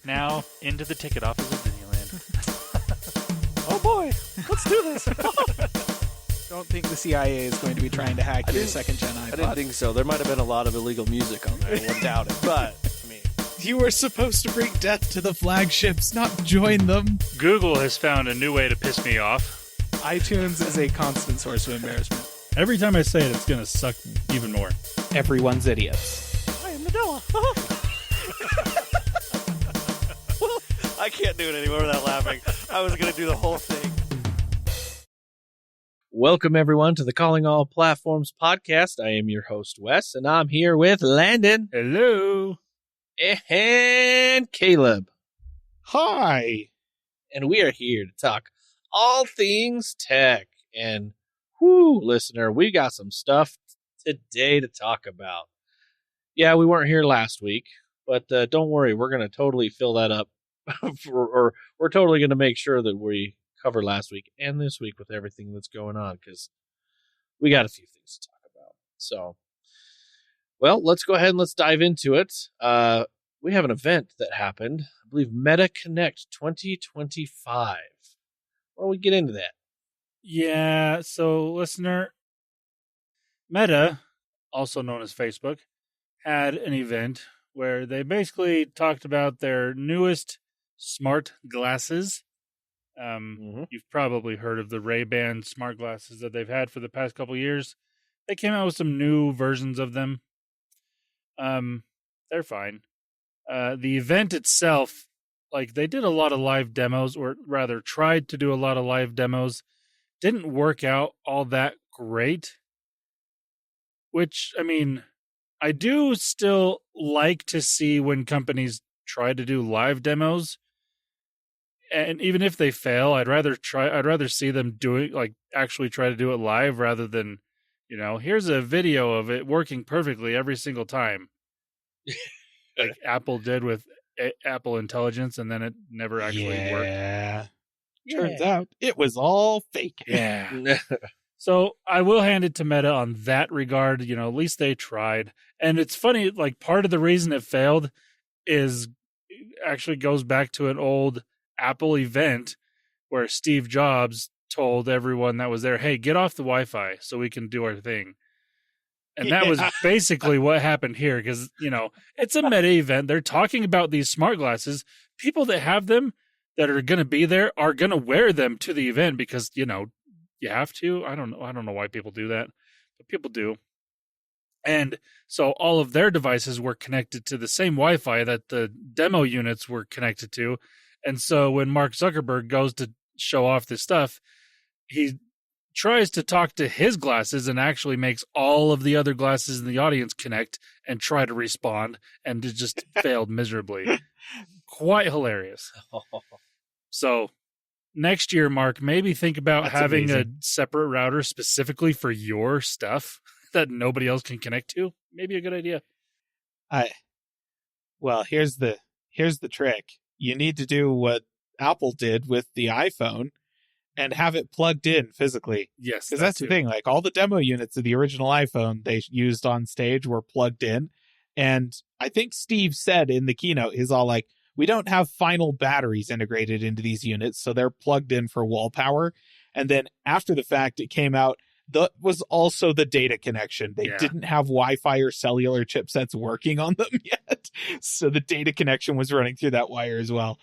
Now, into the ticket office of Disneyland. Oh boy, let's do this. Don't think the CIA is going to be trying to hack your second-gen iPod. I didn't think so. There might have been a lot of illegal music on there. I wouldn't doubt it. But, I mean... You were supposed to bring death to the flagships, not join them. Google has found a new way to piss me off. iTunes is a constant source of embarrassment. Every time I say it, it's going to suck even more. Everyone's idiots. I am Medela. I can't do it anymore without laughing. I was going to do the whole thing. Welcome, everyone, to the Calling All Platforms podcast. I am your host, Wes, and I'm here with Landon. Hello. And Caleb. Hi. And we are here to talk all things tech. And, whoo, listener, we got some stuff today to talk about. Yeah, we weren't here last week, but don't worry, we're going to totally fill that up. Or we're totally going to make sure that we cover last week and this week with everything that's going on, because we got a few things to talk about. So, well, let's go ahead and let's dive into it. We have an event that happened. I believe Meta Connect 2025. Why don't we get into that? Yeah, so listener, Meta, also known as Facebook, had an event where they basically talked about their newest smart glasses. You've probably heard of the Ray-Ban smart glasses that they've had for the past couple years. They came out with some new versions of them. They're fine. The event itself, like, they did a lot of live demos, or rather tried to do a lot of live demos. Didn't work out all that great. Which, I mean, I do still like to see when companies try to do live demos. And even if they fail, I'd rather see them actually try to do it live rather than, here's a video of it working perfectly every single time. Like Apple did with Apple Intelligence, and then it never actually worked. Turns out it was all fake. Yeah. So I will hand it to Meta on that regard. At least they tried. And it's funny, like, part of the reason it failed actually goes back to an old Apple event where Steve Jobs told everyone that was there, hey, get off the Wi-Fi so we can do our thing. And that was basically what happened here, because, it's a Meta event. They're talking about these smart glasses. People that have them that are going to be there are going to wear them to the event because, you have to. I don't know why people do that, but people do. And so all of their devices were connected to the same Wi-Fi that the demo units were connected to. And so when Mark Zuckerberg goes to show off this stuff, he tries to talk to his glasses and actually makes all of the other glasses in the audience connect and try to respond, and it just failed miserably. Quite hilarious. So next year, Mark, maybe think about having a separate router specifically for your stuff that nobody else can connect to. Maybe a good idea. Well, here's the trick. You need to do what Apple did with the iPhone and have it plugged in physically. Yes. Because that's the thing. Like, all the demo units of the original iPhone they used on stage were plugged in. And I think Steve said in the keynote, he's all like, we don't have final batteries integrated into these units, so they're plugged in for wall power. And then after the fact, it came out, that was also the data connection. They didn't have Wi-Fi or cellular chipsets working on them yet. So the data connection was running through that wire as well.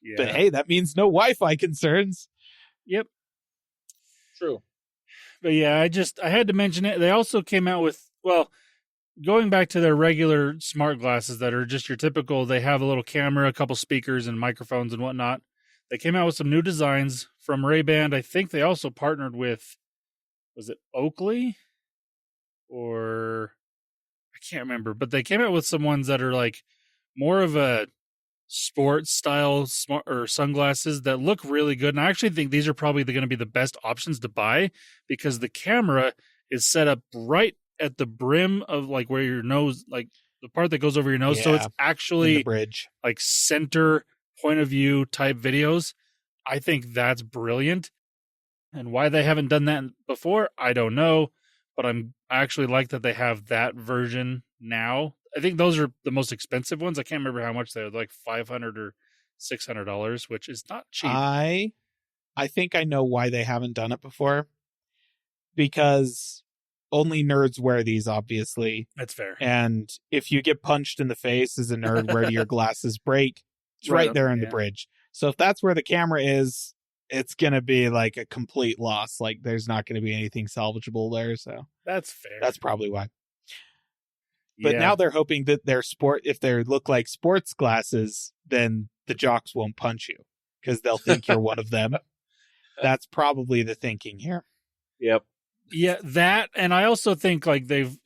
Yeah. But hey, that means no Wi-Fi concerns. Yep. True. But yeah, I had to mention it. They also came out with, going back to their regular smart glasses that are just your typical, they have a little camera, a couple speakers and microphones and whatnot. They came out with some new designs from Ray-Ban. I think they also partnered with, was it Oakley? Or I can't remember, but they came out with some ones that are like more of a sports style sunglasses that look really good. And I actually think these are probably going to be the best options to buy, because the camera is set up right at the brim of, like, where your nose, like the part that goes over your nose. So it's actually the bridge, like center point of view type videos. I think that's brilliant. And why they haven't done that before, I don't know. But I actually like that they have that version now I think those are the most expensive ones. I can't remember how much they were, like $500 or $600, which is not cheap. I think I know why they haven't done it before. Because only nerds wear these, obviously. That's fair. And if you get punched in the face as a nerd, where do your glasses break? It's right there in the bridge. So if that's where the camera is, it's going to be like a complete loss. Like there's not going to be anything salvageable there. So that's fair. That's probably why. But now they're hoping that if they look like sports glasses, then the jocks won't punch you because they'll think you're one of them. That's probably the thinking here. Yep. Yeah, that, and I also think like they've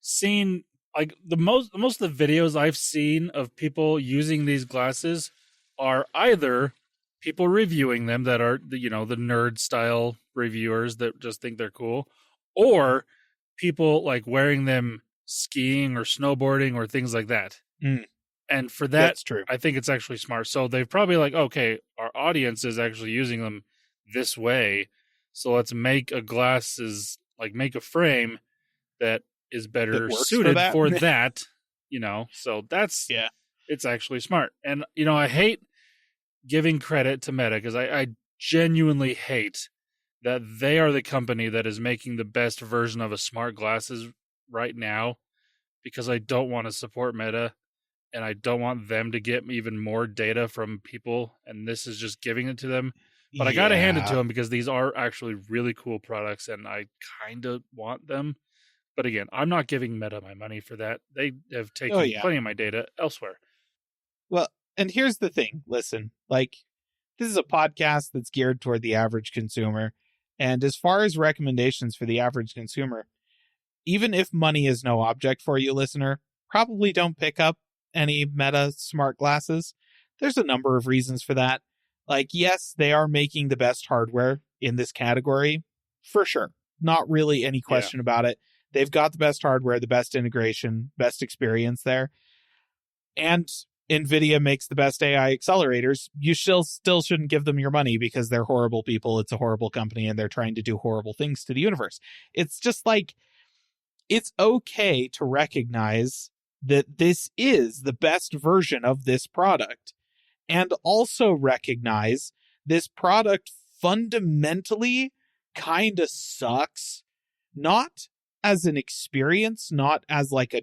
seen like the most of the videos I've seen of people using these glasses are either people reviewing them that are the nerd style reviewers that just think they're cool, or people like wearing them skiing or snowboarding or things like that. And for that, that's true. I think it's actually smart. So they've probably like, okay, our audience is actually using them this way. So let's make a frame that is better suited for that, So that's, it's actually smart. And, I hate giving credit to Meta because I genuinely hate that they are the company that is making the best version of a smart glasses right now, because I don't want to support Meta and I don't want them to get even more data from people. And this is just giving it to them. But I got to hand it to them because these are actually really cool products and I kind of want them. But again, I'm not giving Meta my money for that. They have taken plenty of my data elsewhere. Well, and here's the thing. Listen, like, this is a podcast that's geared toward the average consumer. And as far as recommendations for the average consumer, even if money is no object for you, listener, probably don't pick up any Meta smart glasses. There's a number of reasons for that. Like, yes, they are making the best hardware in this category, for sure. Not really any question about it. They've got the best hardware, the best integration, best experience there. And NVIDIA makes the best AI accelerators. You still shouldn't give them your money because they're horrible people. It's a horrible company and they're trying to do horrible things to the universe. It's just like, it's okay to recognize that this is the best version of this product. And also recognize this product fundamentally kind of sucks. Not as an experience, not as like a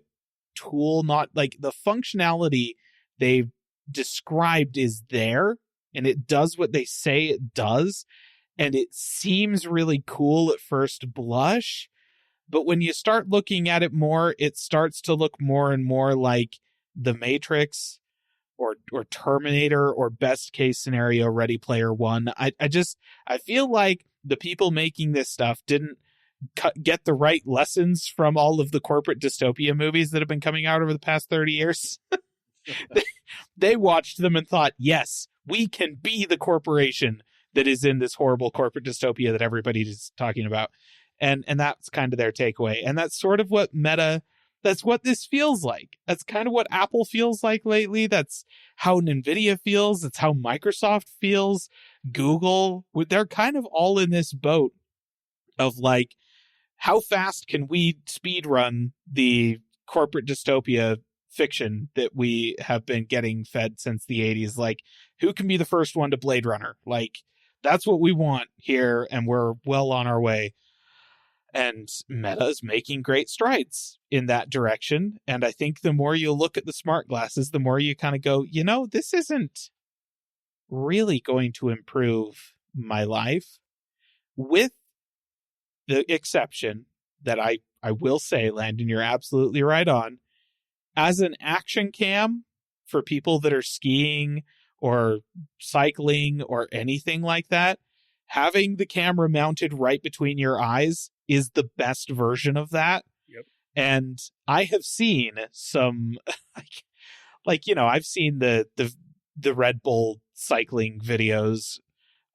tool, not like the functionality they've described is there. And it does what they say it does. And it seems really cool at first blush. But when you start looking at it more, it starts to look more and more like The Matrix or Terminator or best case scenario Ready Player One. I feel like the people making this stuff didn't get the right lessons from all of the corporate dystopia movies that have been coming out over the past 30 years. They watched them and thought, yes, we can be the corporation that is in this horrible corporate dystopia that everybody is talking about. And that's kind of their takeaway. And that's sort of what that's what this feels like. That's kind of what Apple feels like lately. That's how NVIDIA feels. That's how Microsoft feels. Google, they're kind of all in this boat of like, how fast can we speed run the corporate dystopia fiction that we have been getting fed since the 80s? Like, who can be the first one to Blade Runner? Like, that's what we want here, and we're well on our way. And Meta is making great strides in that direction. And I think the more you look at the smart glasses, the more you kind of go, this isn't really going to improve my life. With the exception that I will say, Landon, you're absolutely right on. As an action cam for people that are skiing or cycling or anything like that, having the camera mounted right between your eyes is the best version of that. Yep. And I have seen some I've seen the Red Bull cycling videos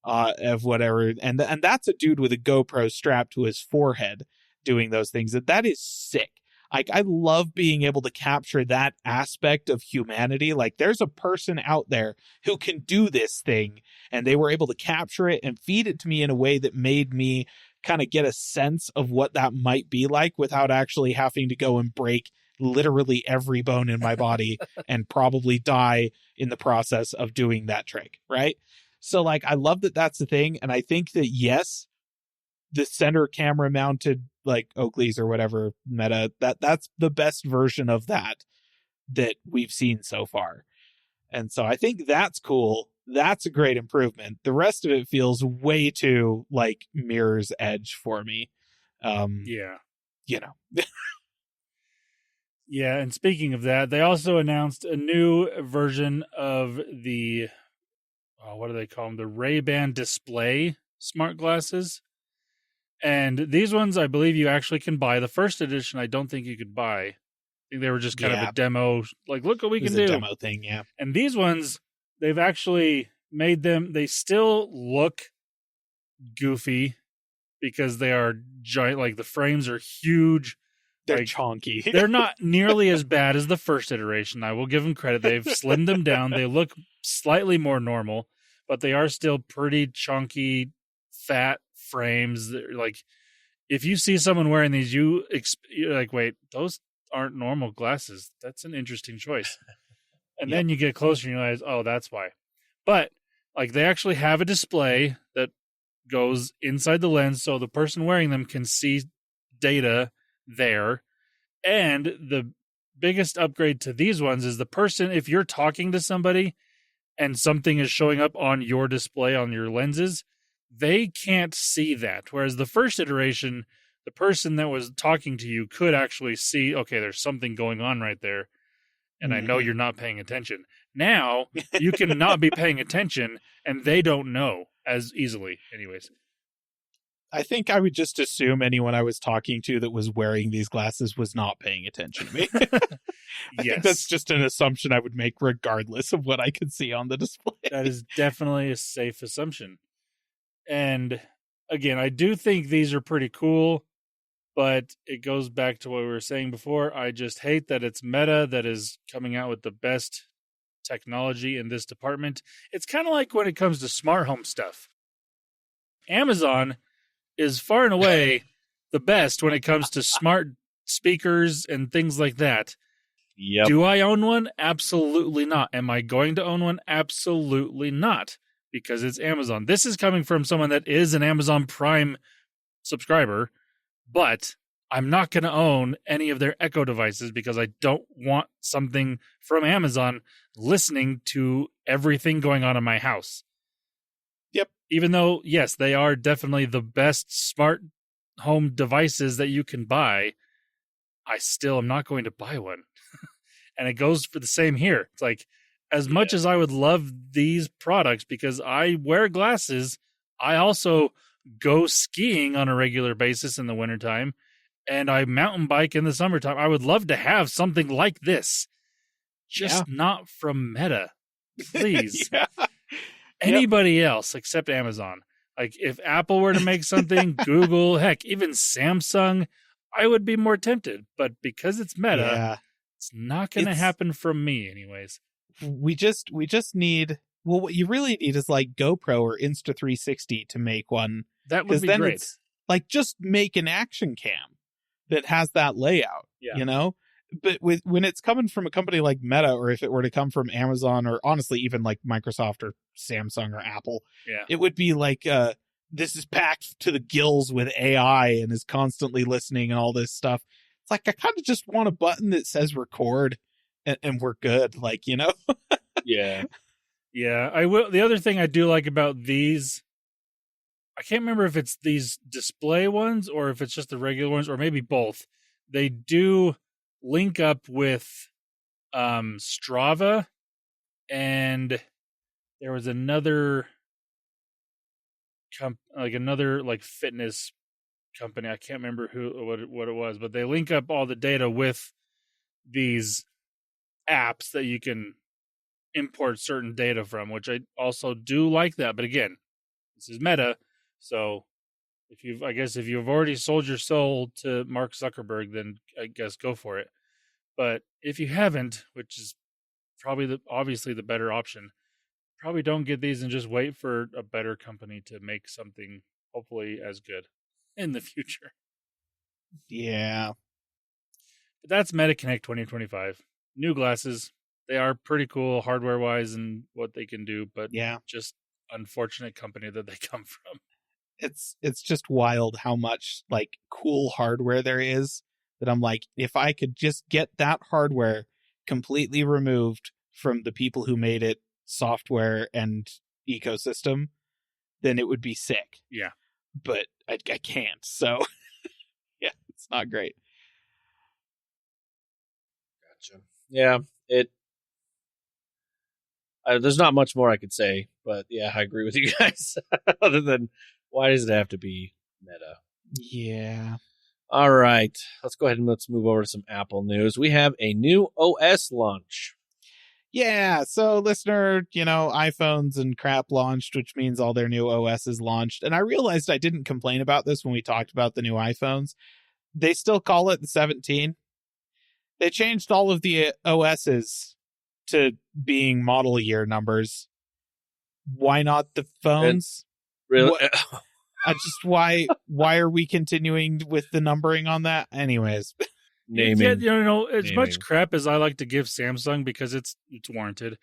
of whatever, and that's a dude with a GoPro strapped to his forehead doing those things. That is sick. I love being able to capture that aspect of humanity. Like, there's a person out there who can do this thing, and they were able to capture it and feed it to me in a way that made me kind of get a sense of what that might be like without actually having to go and break literally every bone in my body and probably die in the process of doing that trick, right? So like, I love that that's the thing. And I think that, yes, the center camera mounted like Oakley's or whatever Meta, that's the best version of that we've seen so far. And so I think that's cool. That's a great improvement. The rest of it feels way too like Mirror's Edge for me. Yeah. You know. Yeah, and speaking of that, they also announced a new version of the, what do they call them? The Ray-Ban Display smart glasses. And these ones, I believe you actually can buy. The first edition, I don't think you could buy. I think they were just kind of a demo, like, look what we can do. A demo thing, yeah. And these ones, they've actually made them, they still look goofy because they are giant, like the frames are huge. They're like, chonky. They're not nearly as bad as the first iteration. I will give them credit. They've slimmed them down. They look slightly more normal, but they are still pretty chunky, fat frames. They're like, if you see someone wearing these, you're like, wait, those aren't normal glasses. That's an interesting choice. And then you get closer and you realize, oh, that's why. But like, they actually have a display that goes inside the lens, so the person wearing them can see data there. And the biggest upgrade to these ones is the person, if you're talking to somebody and something is showing up on your display on your lenses, they can't see that. Whereas the first iteration, the person that was talking to you could actually see, okay, there's something going on right there, and I know you're not paying attention. Now you can not be paying attention and they don't know as easily. Anyways, I think I would just assume anyone I was talking to that was wearing these glasses was not paying attention to me. I think that's just an assumption I would make regardless of what I could see on the display. That is definitely a safe assumption. And again, I do think these are pretty cool, but it goes back to what we were saying before. I just hate that it's Meta that is coming out with the best technology in this department. It's kind of like when it comes to smart home stuff. Amazon is far and away the best when it comes to smart speakers and things like that. Yep. Do I own one? Absolutely not. Am I going to own one? Absolutely not, because it's Amazon. This is coming from someone that is an Amazon Prime subscriber, but I'm not going to own any of their Echo devices because I don't want something from Amazon listening to everything going on in my house. Yep. Even though, yes, they are definitely the best smart home devices that you can buy, I still am not going to buy one. And it goes for the same here. It's like, as much as I would love these products because I wear glasses, I also go skiing on a regular basis in the wintertime, and I mountain bike in the summertime. I would love to have something like this, just not from Meta, please. Anybody else except Amazon. Like, if Apple were to make something, Google, heck, even Samsung, I would be more tempted. But because it's Meta, it's not going to happen from me anyways. We just need, well, what you really need is like GoPro or Insta360 to make one. That would be then great. It's like, just make an action cam that has that layout, you know? But when it's coming from a company like Meta, or if it were to come from Amazon, or honestly even like Microsoft or Samsung or Apple, it would be like, this is packed to the gills with AI and is constantly listening and all this stuff. It's like, I kind of just want a button that says record and we're good. Like, you know? Yeah, I will. The other thing I do like about these, I can't remember if it's these display ones or if it's just the regular ones, or maybe both. They do link up with Strava, and there was another fitness company. I can't remember what it was, but they link up all the data with these apps that you can import certain data from, which I also do like that. But again, this is Meta, so if you've already sold your soul to Mark Zuckerberg, then I guess go for it. But if you haven't, which is probably obviously the better option, probably don't get these and just wait for a better company to make something hopefully as good in the future. Yeah. But that's MetaConnect 2025. New glasses. They are pretty cool hardware-wise and what they can do, but Yeah. just unfortunate company that they come from. It's just wild how much like cool hardware there is that I'm like, if I could just get that hardware completely removed from the people who made it, software and ecosystem, then it would be sick. Yeah. But I can't. So yeah, it's not great. Gotcha. Yeah, there's not much more I could say, but yeah, I agree with you guys. Other than, why does it have to be Meta? Yeah. All right, let's go ahead and let's move over to some Apple news. We have a new OS launch. Yeah, so listener, iPhones and crap launched, which means all their new OS is launched. And I realized I didn't complain about this when we talked about the new iPhones. They still call it the 17. They changed all of the OSs to being model year numbers. Why not the phones? Really? Why are we continuing with the numbering on that? Anyways. Naming. Yeah, as much crap as I like to give Samsung because it's warranted.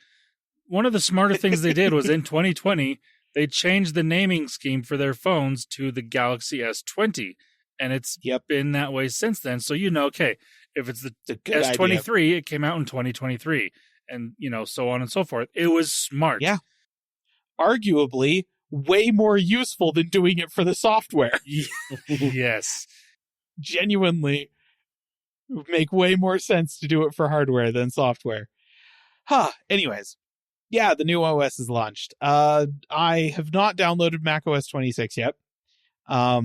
One of the smarter things they did was in 2020, they changed the naming scheme for their phones to the Galaxy S20. And it's been that way since then. So, okay, if it's the S23, idea. It came out in 2023 and, so on and so forth. It was smart. Yeah. Arguably way more useful than doing it for the software. Yes. Genuinely make way more sense to do it for hardware than software. Anyways. Yeah, the new OS is launched. I have not downloaded macOS 26 yet. I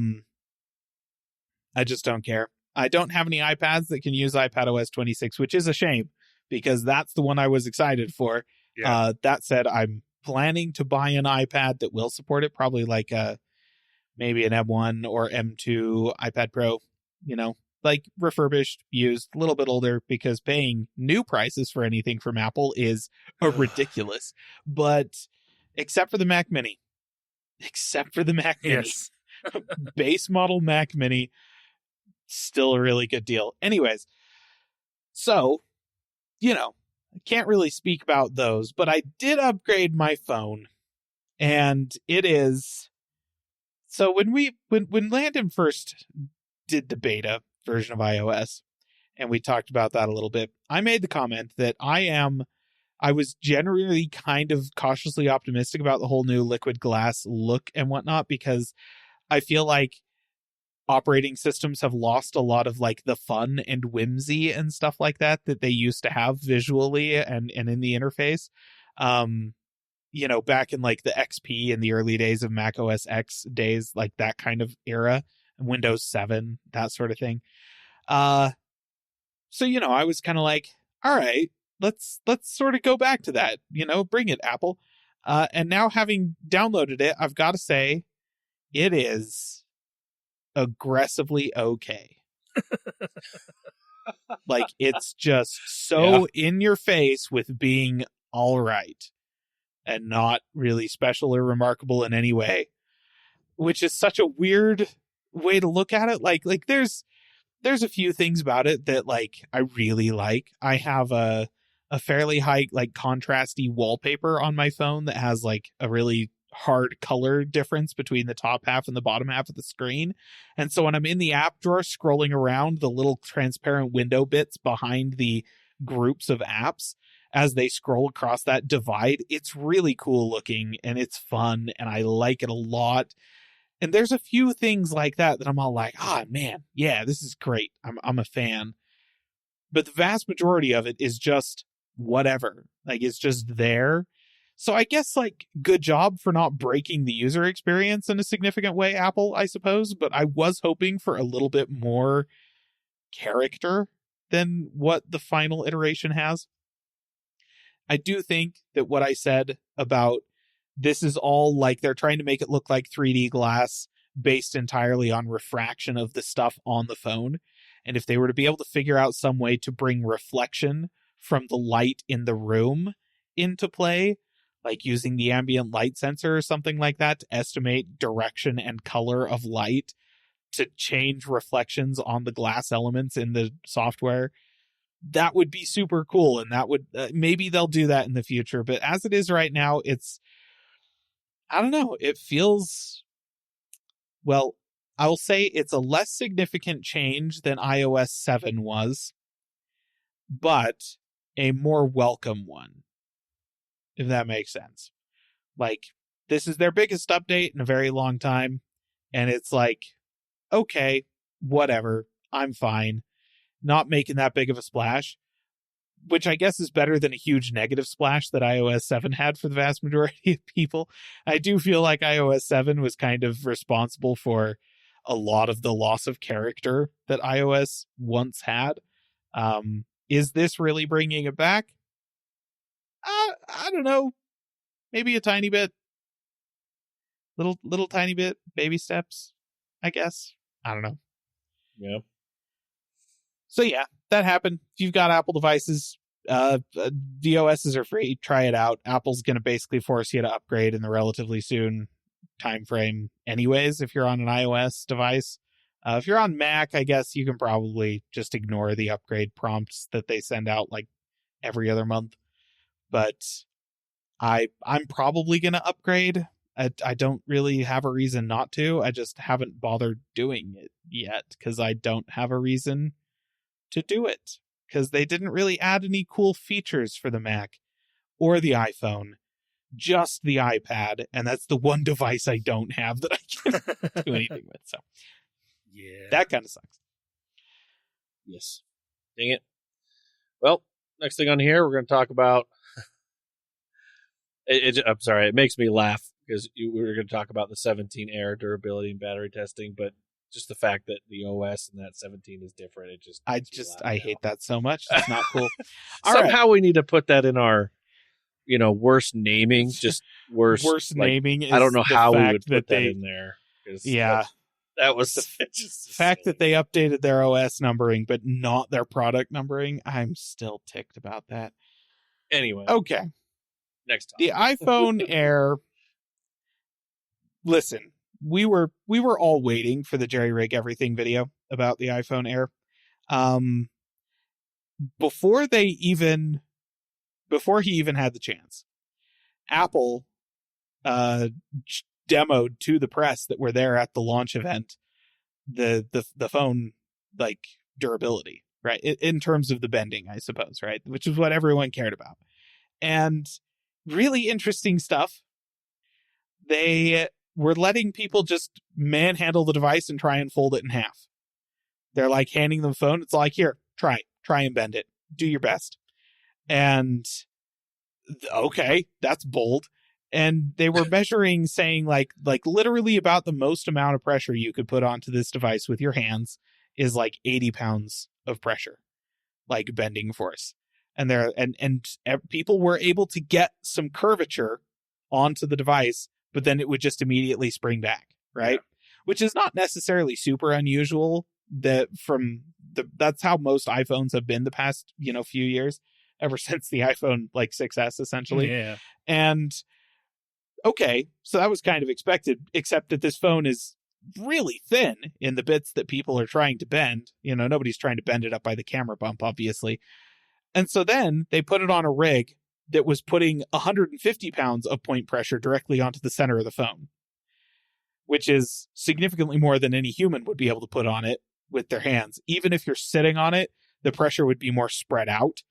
just don't care. I don't have any iPads that can use iPadOS 26, which is a shame because that's the one I was excited for. Yeah. That said, I'm planning to buy an iPad that will support it, probably like maybe an M1 or M2 iPad Pro, like refurbished, used, a little bit older, because paying new prices for anything from Apple is ridiculous. But except for the Mac Mini. Yes. Base model Mac Mini, still a really good deal. Anyways, so, I can't really speak about those, but I did upgrade my phone, and it is... So when Landon first did the beta version of iOS, and we talked about that a little bit, I made the comment that I was generally kind of cautiously optimistic about the whole new liquid glass look and whatnot, because I feel like operating systems have lost a lot of like the fun and whimsy and stuff like that they used to have visually and in the interface. Back in like the XP and the early days of Mac OS X days, like that kind of era, Windows 7, that sort of thing. So, I was kind of like, all right, let's sort of go back to that, bring it, Apple. And now having downloaded it, I've got to say it is aggressively okay. Like, it's just so in your face with being all right and not really special or remarkable in any way, which is such a weird way to look at it. Like there's a few things about it that like I really like. I have a fairly high like contrasty wallpaper on my phone that has like a really hard color difference between the top half and the bottom half of the screen. And so when I'm in the app drawer scrolling around, the little transparent window bits behind the groups of apps, as they scroll across that divide, it's really cool looking and it's fun and I like it a lot. And there's a few things like that I'm all like, man, yeah, this is great. I'm a fan. But the vast majority of it is just whatever. Like, it's just there. So I guess, like, good job for not breaking the user experience in a significant way, Apple, I suppose. But I was hoping for a little bit more character than what the final iteration has. I do think that what I said about this is all like they're trying to make it look like 3D glass based entirely on refraction of the stuff on the phone. And if they were to be able to figure out some way to bring reflection from the light in the room into play, like using the ambient light sensor or something like that to estimate direction and color of light, to change reflections on the glass elements in the software, that would be super cool. And that would, maybe they'll do that in the future. But as it is right now, I don't know. It feels, well, I will say it's a less significant change than iOS 7 was, but a more welcome one, if that makes sense. Like, this is their biggest update in a very long time, and it's like, okay, whatever, I'm fine. Not making that big of a splash, which I guess is better than a huge negative splash that iOS 7 had for the vast majority of people. I do feel like iOS 7 was kind of responsible for a lot of the loss of character that iOS once had. Is this really bringing it back? I don't know. Maybe a tiny bit. Little tiny bit. Baby steps, I guess. I don't know. Yeah. So yeah, that happened. If you've got Apple devices, DOSs are free. Try it out. Apple's going to basically force you to upgrade in the relatively soon time frame anyways, if you're on an iOS device. If you're on Mac, I guess you can probably just ignore the upgrade prompts that they send out like every other month. But I'm probably going to upgrade. I don't really have a reason not to. I just haven't bothered doing it yet because I don't have a reason to do it, because they didn't really add any cool features for the Mac or the iPhone, just the iPad, and that's the one device I don't have that I can do anything with. So Yeah. that kind of sucks. Yes. Dang it. Well, next thing on here, we're going to talk about. I'm sorry, it makes me laugh because we were going to talk about the 17 Air durability and battery testing, but just the fact that the OS and that 17 is different, it just I hate that so much. It's not cool. Somehow we need to put that in our, worst naming, just worst naming. Is I don't know the how we fact would put that in there. Yeah. That was The fact that they updated their OS numbering, but not their product numbering. I'm still ticked about that. Anyway. Okay. Next time. The iPhone Air. Listen, we were all waiting for the Jerry Rig Everything video about the iPhone Air. Before he even had the chance, Apple demoed to the press that were there at the launch event the phone like durability, right? In terms of the bending, I suppose, right? Which is what everyone cared about. And really interesting stuff. They were letting people just manhandle the device and try and fold it in half. They're like handing them the phone. It's like, here, try and bend it. Do your best. And okay, that's bold. And they were measuring, saying like literally about the most amount of pressure you could put onto this device with your hands is like 80 pounds of pressure, like bending force. And people were able to get some curvature onto the device, but then it would just immediately spring back, right? Yeah. Which is not necessarily super unusual. That's how most iPhones have been the past, few years, ever since the iPhone like 6S essentially. Yeah. And okay, so that was kind of expected, except that this phone is really thin in the bits that people are trying to bend. Nobody's trying to bend it up by the camera bump, obviously. And so then they put it on a rig that was putting 150 pounds of point pressure directly onto the center of the phone, which is significantly more than any human would be able to put on it with their hands. Even if you're sitting on it, the pressure would be more spread out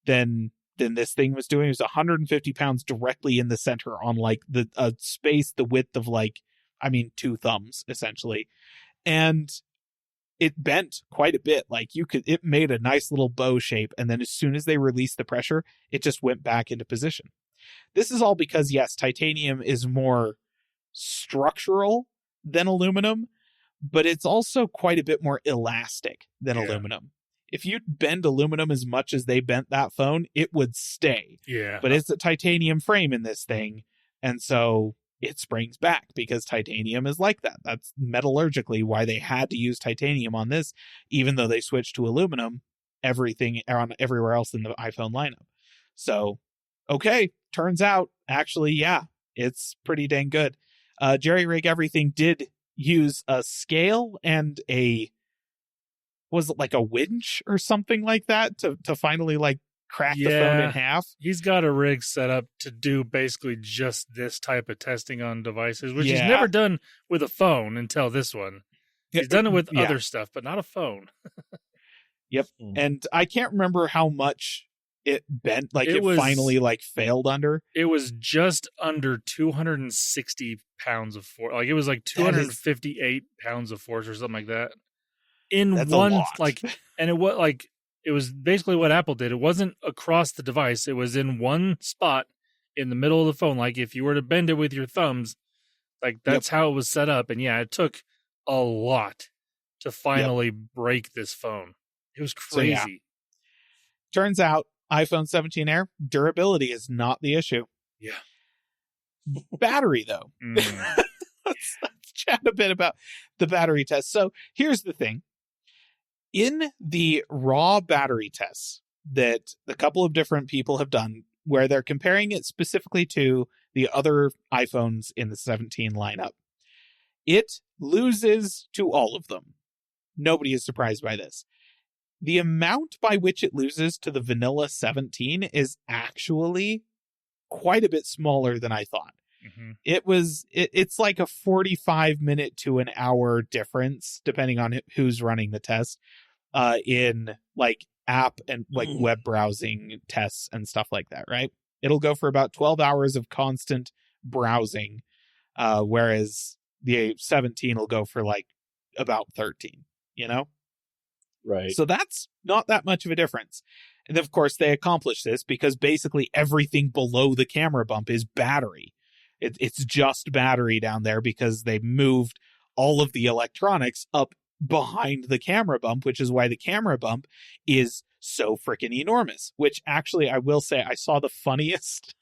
than this thing was doing. It was 150 pounds directly in the center on like a space the width of 2 thumbs essentially. And it bent quite a bit. It made a nice little bow shape. And then as soon as they released the pressure, it just went back into position. This is all because, yes, titanium is more structural than aluminum, but it's also quite a bit more elastic than aluminum. If you bend aluminum as much as they bent that phone, it would stay. Yeah. But it's a titanium frame in this thing. And so it springs back because titanium is like that. That's metallurgically why they had to use titanium on this, even though they switched to aluminum, everywhere else in the iPhone lineup. So, okay, turns out, actually, yeah, it's pretty dang good. Jerry Rig Everything did use a scale and was it like a winch or something like that to finally like crack the phone in half. He's got a rig set up to do basically just this type of testing on devices, which he's Yeah. never done with a phone until this one. He's done it with Yeah. other stuff, but not a phone. Yep. And I can't remember how much it bent, like it finally like failed under. It was just under 260 pounds of force. Like it was like 258 pounds of force or something like that. That's a lot. Like, and it was basically what Apple did. It wasn't across the device. It was in one spot in the middle of the phone. Like if you were to bend it with your thumbs, like that's how it was set up. And yeah, it took a lot to finally break this phone. It was crazy. So, yeah. Turns out iPhone 17 Air durability is not the issue. Yeah. Battery though. Let's chat a bit about the battery test. So here's the thing. In the raw battery tests that a couple of different people have done, where they're comparing it specifically to the other iPhones in the 17 lineup, it loses to all of them. Nobody is surprised by this. The amount by which it loses to the vanilla 17 is actually quite a bit smaller than I thought. Mm-hmm. It's like a 45-minute to an hour difference, depending on who's running the test, in like app and like web browsing tests and stuff like that, right? It'll go for about 12 hours of constant browsing, whereas the 17 will go for like about 13, you know? Right. So that's not that much of a difference. And of course, they accomplish this because basically everything below the camera bump is battery. It's just battery down there because they moved all of the electronics up behind the camera bump, which is why the camera bump is so freaking enormous. Which actually, I will say, I saw the funniest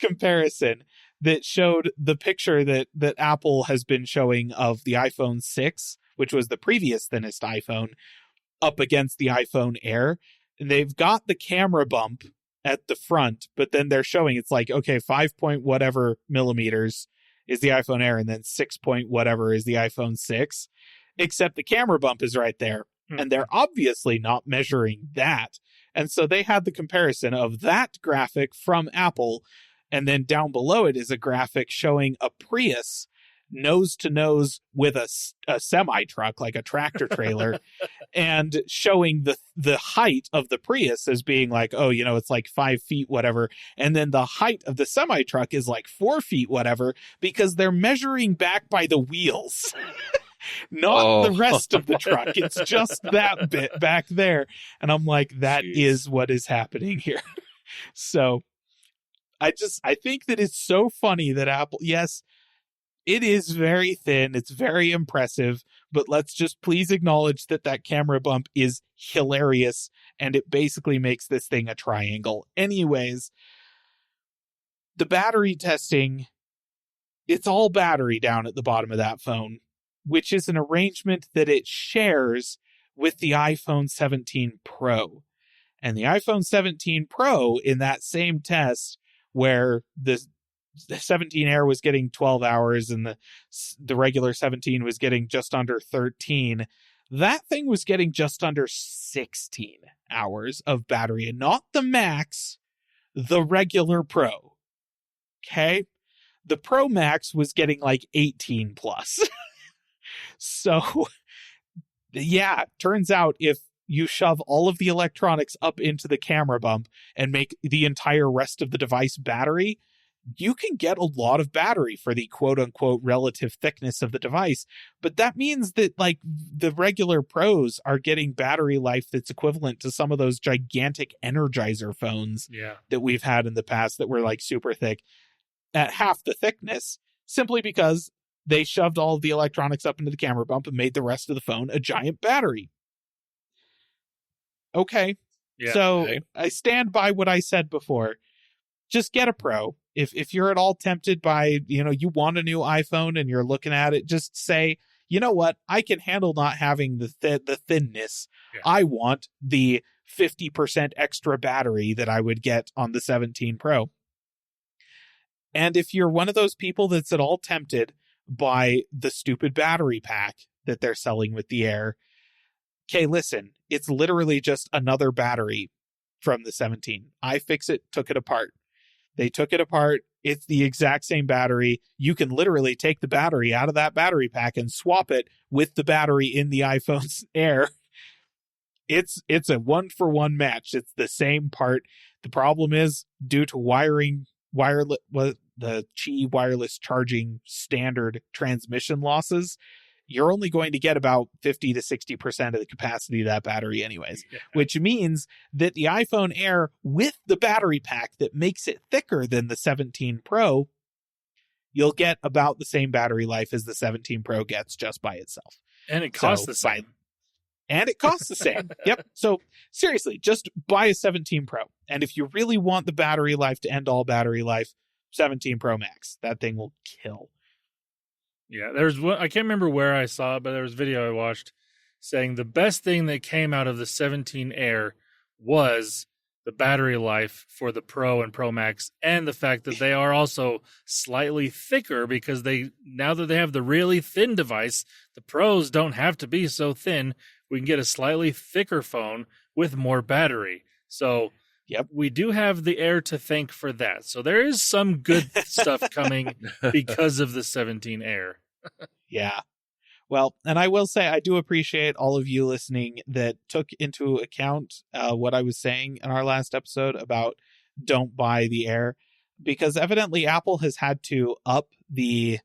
comparison that showed the picture that Apple has been showing of the iPhone 6, which was the previous thinnest iPhone, up against the iPhone Air. And they've got the camera bump at the front, but then they're showing it's like, okay, 5 point whatever millimeters is the iPhone Air, and then 6 point whatever is the iPhone 6, except the camera bump is right there. And they're obviously not measuring that. And so they had the comparison of that graphic from Apple, and then down below it is a graphic showing a Prius nose to nose with a semi truck, like a tractor trailer, and showing the height of the Prius as being like, oh, you know, it's like 5 feet, whatever. And then the height of the semi truck is like 4 feet, whatever, because they're measuring back by the wheels, not the rest of the truck. It's just that bit back there. And I'm like, that is what is happening here. So I think that it's so funny that Apple, yes, it is very thin. It's very impressive, but let's just please acknowledge that camera bump is hilarious, and it basically makes this thing a triangle. Anyways, the battery testing, it's all battery down at the bottom of that phone, which is an arrangement that it shares with the iPhone 17 Pro. And the iPhone 17 Pro, in that same test where the 17 Air was getting 12 hours and the regular 17 was getting just under 13, that thing was getting just under 16 hours of battery, and not the Max, the regular Pro. Okay? The Pro Max was getting like 18 plus. So, yeah, turns out if you shove all of the electronics up into the camera bump and make the entire rest of the device battery, you can get a lot of battery for the quote unquote relative thickness of the device. But that means that like the regular Pros are getting battery life that's equivalent to some of those gigantic Energizer phones that we've had in the past that were like super thick at half the thickness, simply because they shoved all of the electronics up into the camera bump and made the rest of the phone a giant battery. Okay. Yeah, so I stand by what I said before. Just get a Pro. If you're at all tempted by, you know, you want a new iPhone and you're looking at it, just say, you know what, I can handle not having the thinness. Yeah. I want the 50% extra battery that I would get on the 17 Pro. And if you're one of those people that's at all tempted by the stupid battery pack that they're selling with the Air, okay, listen, it's literally just another battery from the 17. iFixit took it apart. They took it apart. It's the exact same battery. You can literally take the battery out of that battery pack and swap it with the battery in the iPhone's Air. It's a 1-for-1 match. It's the same part. The problem is, due to the Qi wireless charging standard transmission losses, you're only going to get about 50 to 60% of the capacity of that battery anyways, which means that the iPhone Air with the battery pack that makes it thicker than the 17 Pro, you'll get about the same battery life as the 17 Pro gets just by itself. And it costs the same. And it costs the same. Yep. So seriously, just buy a 17 Pro. And if you really want the battery life to end all battery life, 17 Pro Max. That thing will kill. Yeah, there's one, I can't remember where I saw it, but there was a video I watched saying the best thing that came out of the 17 Air was the battery life for the Pro and Pro Max, and the fact that they are also slightly thicker, because now that they have the really thin device, the Pros don't have to be so thin. We can get a slightly thicker phone with more battery. So yep, we do have the Air to thank for that. So there is some good stuff coming because of the 17 Air. Yeah. Well, and I will say, I do appreciate all of you listening that took into account what I was saying in our last episode about don't buy the Air, because evidently Apple has had to up the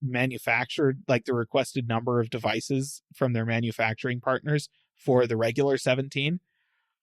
manufactured, like the requested number of devices from their manufacturing partners for the regular 17.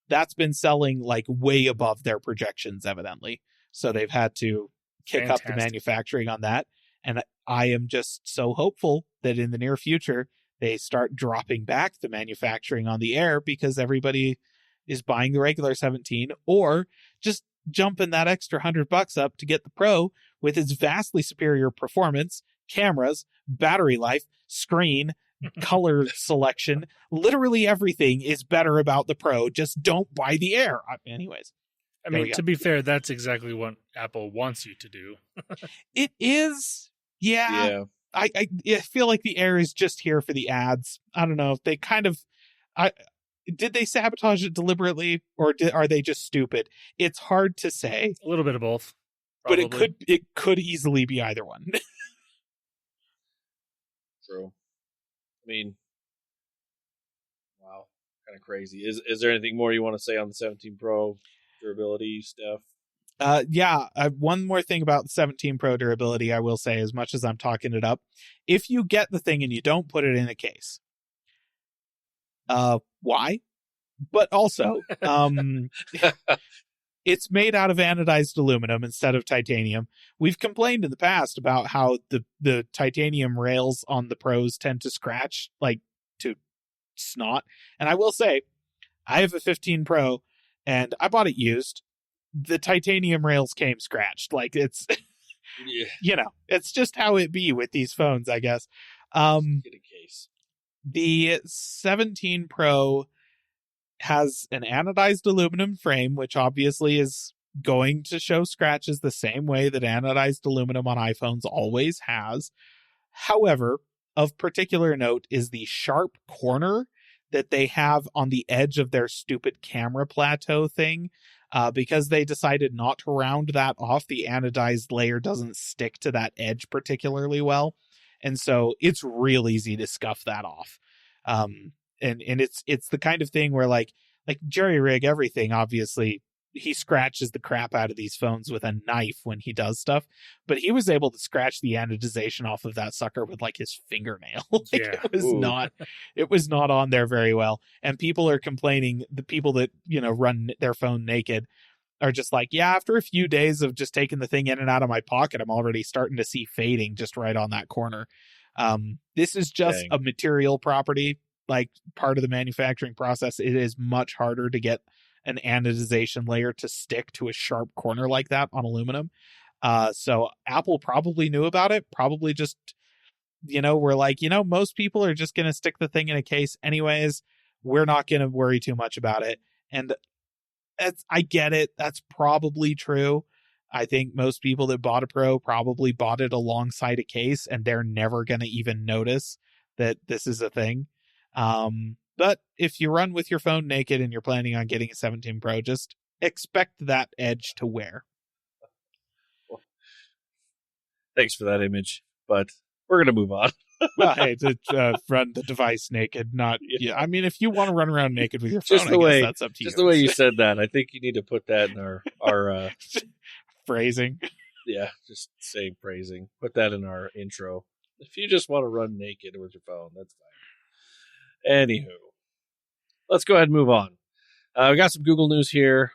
That's been selling like way above their projections, evidently. So they've had to kick up the manufacturing on that. And I am just so hopeful that in the near future, they start dropping back the manufacturing on the Air, because everybody is buying the regular 17, or just jumping that extra $100 up to get the Pro with its vastly superior performance, cameras, battery life, screen, color selection. Literally everything is better about the Pro. Just don't buy the Air. Anyways. I mean, to be fair, that's exactly what Apple wants you to do. It is. Yeah. I feel like the Air is just here for the ads. I don't know if they kind of, did they sabotage it deliberately, or are they just stupid? It's hard to say. A little bit of both. Probably. But it could easily be either one. True. I mean, wow, kind of crazy. Is there anything more you want to say on the 17 Pro durability stuff? Yeah, one more thing about the 17 Pro durability I will say, as much as I'm talking it up. If you get the thing and you don't put it in a case, why? But also, it's made out of anodized aluminum instead of titanium. We've complained in the past about how the titanium rails on the Pros tend to scratch, like to snot. And I will say, I have a 15 Pro and I bought it used. The titanium rails came scratched. Like it's, you know, it's just how it be with these phones, I guess. Get a case. The 17 Pro has an anodized aluminum frame, which obviously is going to show scratches the same way that anodized aluminum on iPhones always has. However, of particular note is the sharp corner that they have on the edge of their stupid camera plateau thing. Because they decided not to round that off, the anodized layer doesn't stick to that edge particularly well. And so it's real easy to scuff that off. And it's the kind of thing where like jerry rig everything, obviously he scratches the crap out of these phones with a knife when he does stuff, but he was able to scratch the anodization off of that sucker with like his fingernail. It was not on there very well. And people are complaining, the people that, you know, run their phone naked are just like, yeah, after a few days of just taking the thing in and out of my pocket, I'm already starting to see fading just right on that corner. This is just a material property, like part of the manufacturing process. It is much harder to get an anodization layer to stick to a sharp corner like that on aluminum. So Apple probably knew about it, probably just, you know, we're like, you know, most people are just going to stick the thing in a case anyways. We're not going to worry too much about it. And I get it. That's probably true. I think most people that bought a Pro probably bought it alongside a case, and they're never going to even notice that this is a thing. But if you run with your phone naked and you're planning on getting a 17 Pro, just expect that edge to wear. Thanks for that image, but we're going to move on. Well, hey, to run the device naked, not. Yeah. I mean, if you want to run around naked with your phone, Just the way, that's up to you. Just the way you said that, I think you need to put that in our phrasing. Yeah, just saying phrasing. Put that in our intro. If you just want to run naked with your phone, that's fine. Anywho, let's go ahead and move on. We got some Google news here.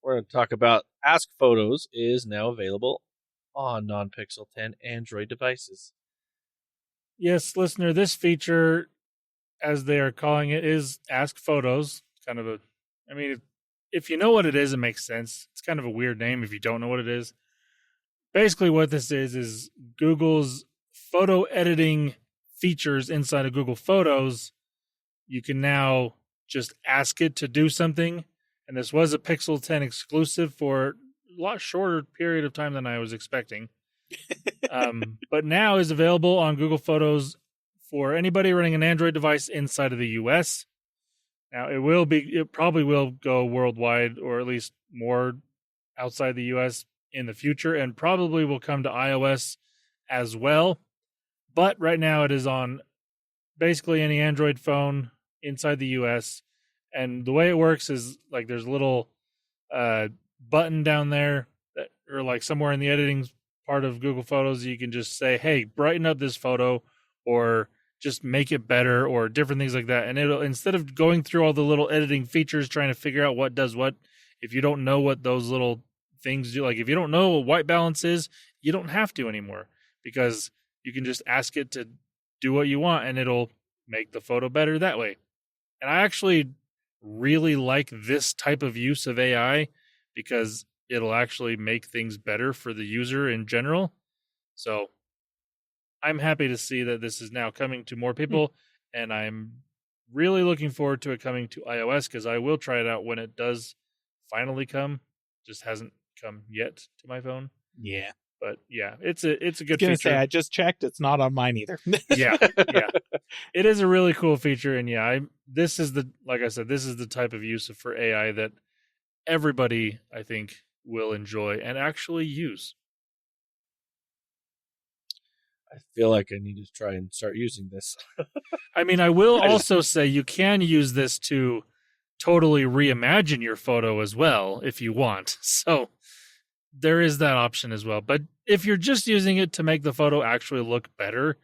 We're going to talk about Ask Photos is now available on non-Pixel 10 Android devices. Yes, listener, this feature, as they are calling it, is Ask Photos. Kind of if you know what it is, it makes sense. It's kind of a weird name if you don't know what it is. Basically, what this is Google's photo editing features inside of Google Photos. You can now just ask it to do something. And this was a Pixel 10 exclusive for a lot shorter period of time than I was expecting. But now is available on Google Photos for anybody running an Android device inside of the US. Now it probably will go worldwide, or at least more outside the US in the future, and probably will come to iOS as well. But right now it is on basically any Android phone inside the US. And the way it works is like there's a little button down there that, or like somewhere in the editing part of Google Photos, you can just say, hey, brighten up this photo, or just make it better, or different things like that. And it'll, instead of going through all the little editing features trying to figure out what does what, if you don't know what those little things do, like if you don't know what white balance is, you don't have to anymore, because you can just ask it to do what you want and it'll make the photo better that way. And I actually really like this type of use of AI, because it'll actually make things better for the user in general. So I'm happy to see that this is now coming to more people, and I'm really looking forward to it coming to iOS, because I will try it out when it does finally come. Just hasn't come yet to my phone. Yeah. But yeah, it's a good I was feature. say, I just checked. It's not on mine either. yeah. It is a really cool feature, and this is the type of use for AI that everybody, I think, will enjoy and actually use. I feel like I need to try and start using this. I mean, I will also say you can use this to totally reimagine your photo as well if you want. So there is that option as well. But if you're just using it to make the photo actually look better,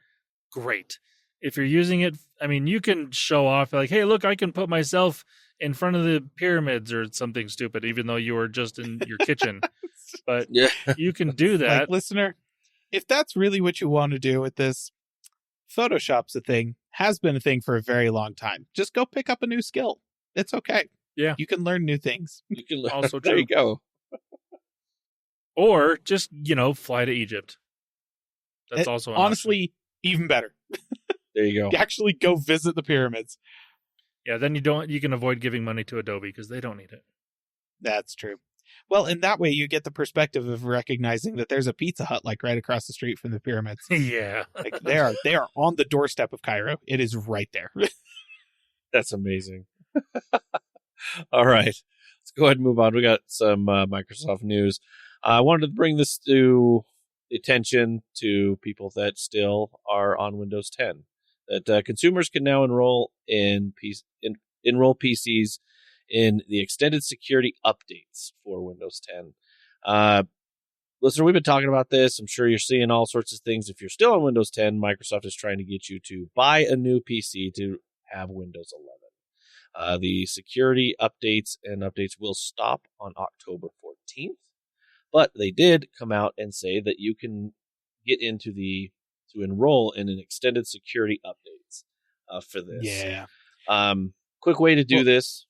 great. If you're using it, I mean, you can show off like, hey, look, I can put myself in front of the pyramids or something stupid, even though you were just in your kitchen. But you can do that. Like, listener, if that's really what you want to do with this, Photoshop's a thing, has been a thing for a very long time. Just go pick up a new skill. It's okay. Yeah. You can learn new things. You can learn. Also There true. you go. Or just, fly to Egypt. That's also an honestly even better. There you go. You actually go visit the pyramids. Yeah, then you can avoid giving money to Adobe because they don't need it. That's true. Well, in that way, you get the perspective of recognizing that there's a Pizza Hut like right across the street from the pyramids. Yeah. Like they are on the doorstep of Cairo. It is right there. That's amazing. All right. Let's go ahead and move on. We got some Microsoft news. I wanted to bring this to attention to people that still are on Windows 10. That consumers can now enroll enroll PCs in the extended security updates for Windows 10. Listener, we've been talking about this. I'm sure you're seeing all sorts of things. If you're still on Windows 10, Microsoft is trying to get you to buy a new PC to have Windows 11. The security updates will stop on October 14th, but they did come out and say that you can get into to enroll in an extended security updates for this. Yeah. Quick way to do this.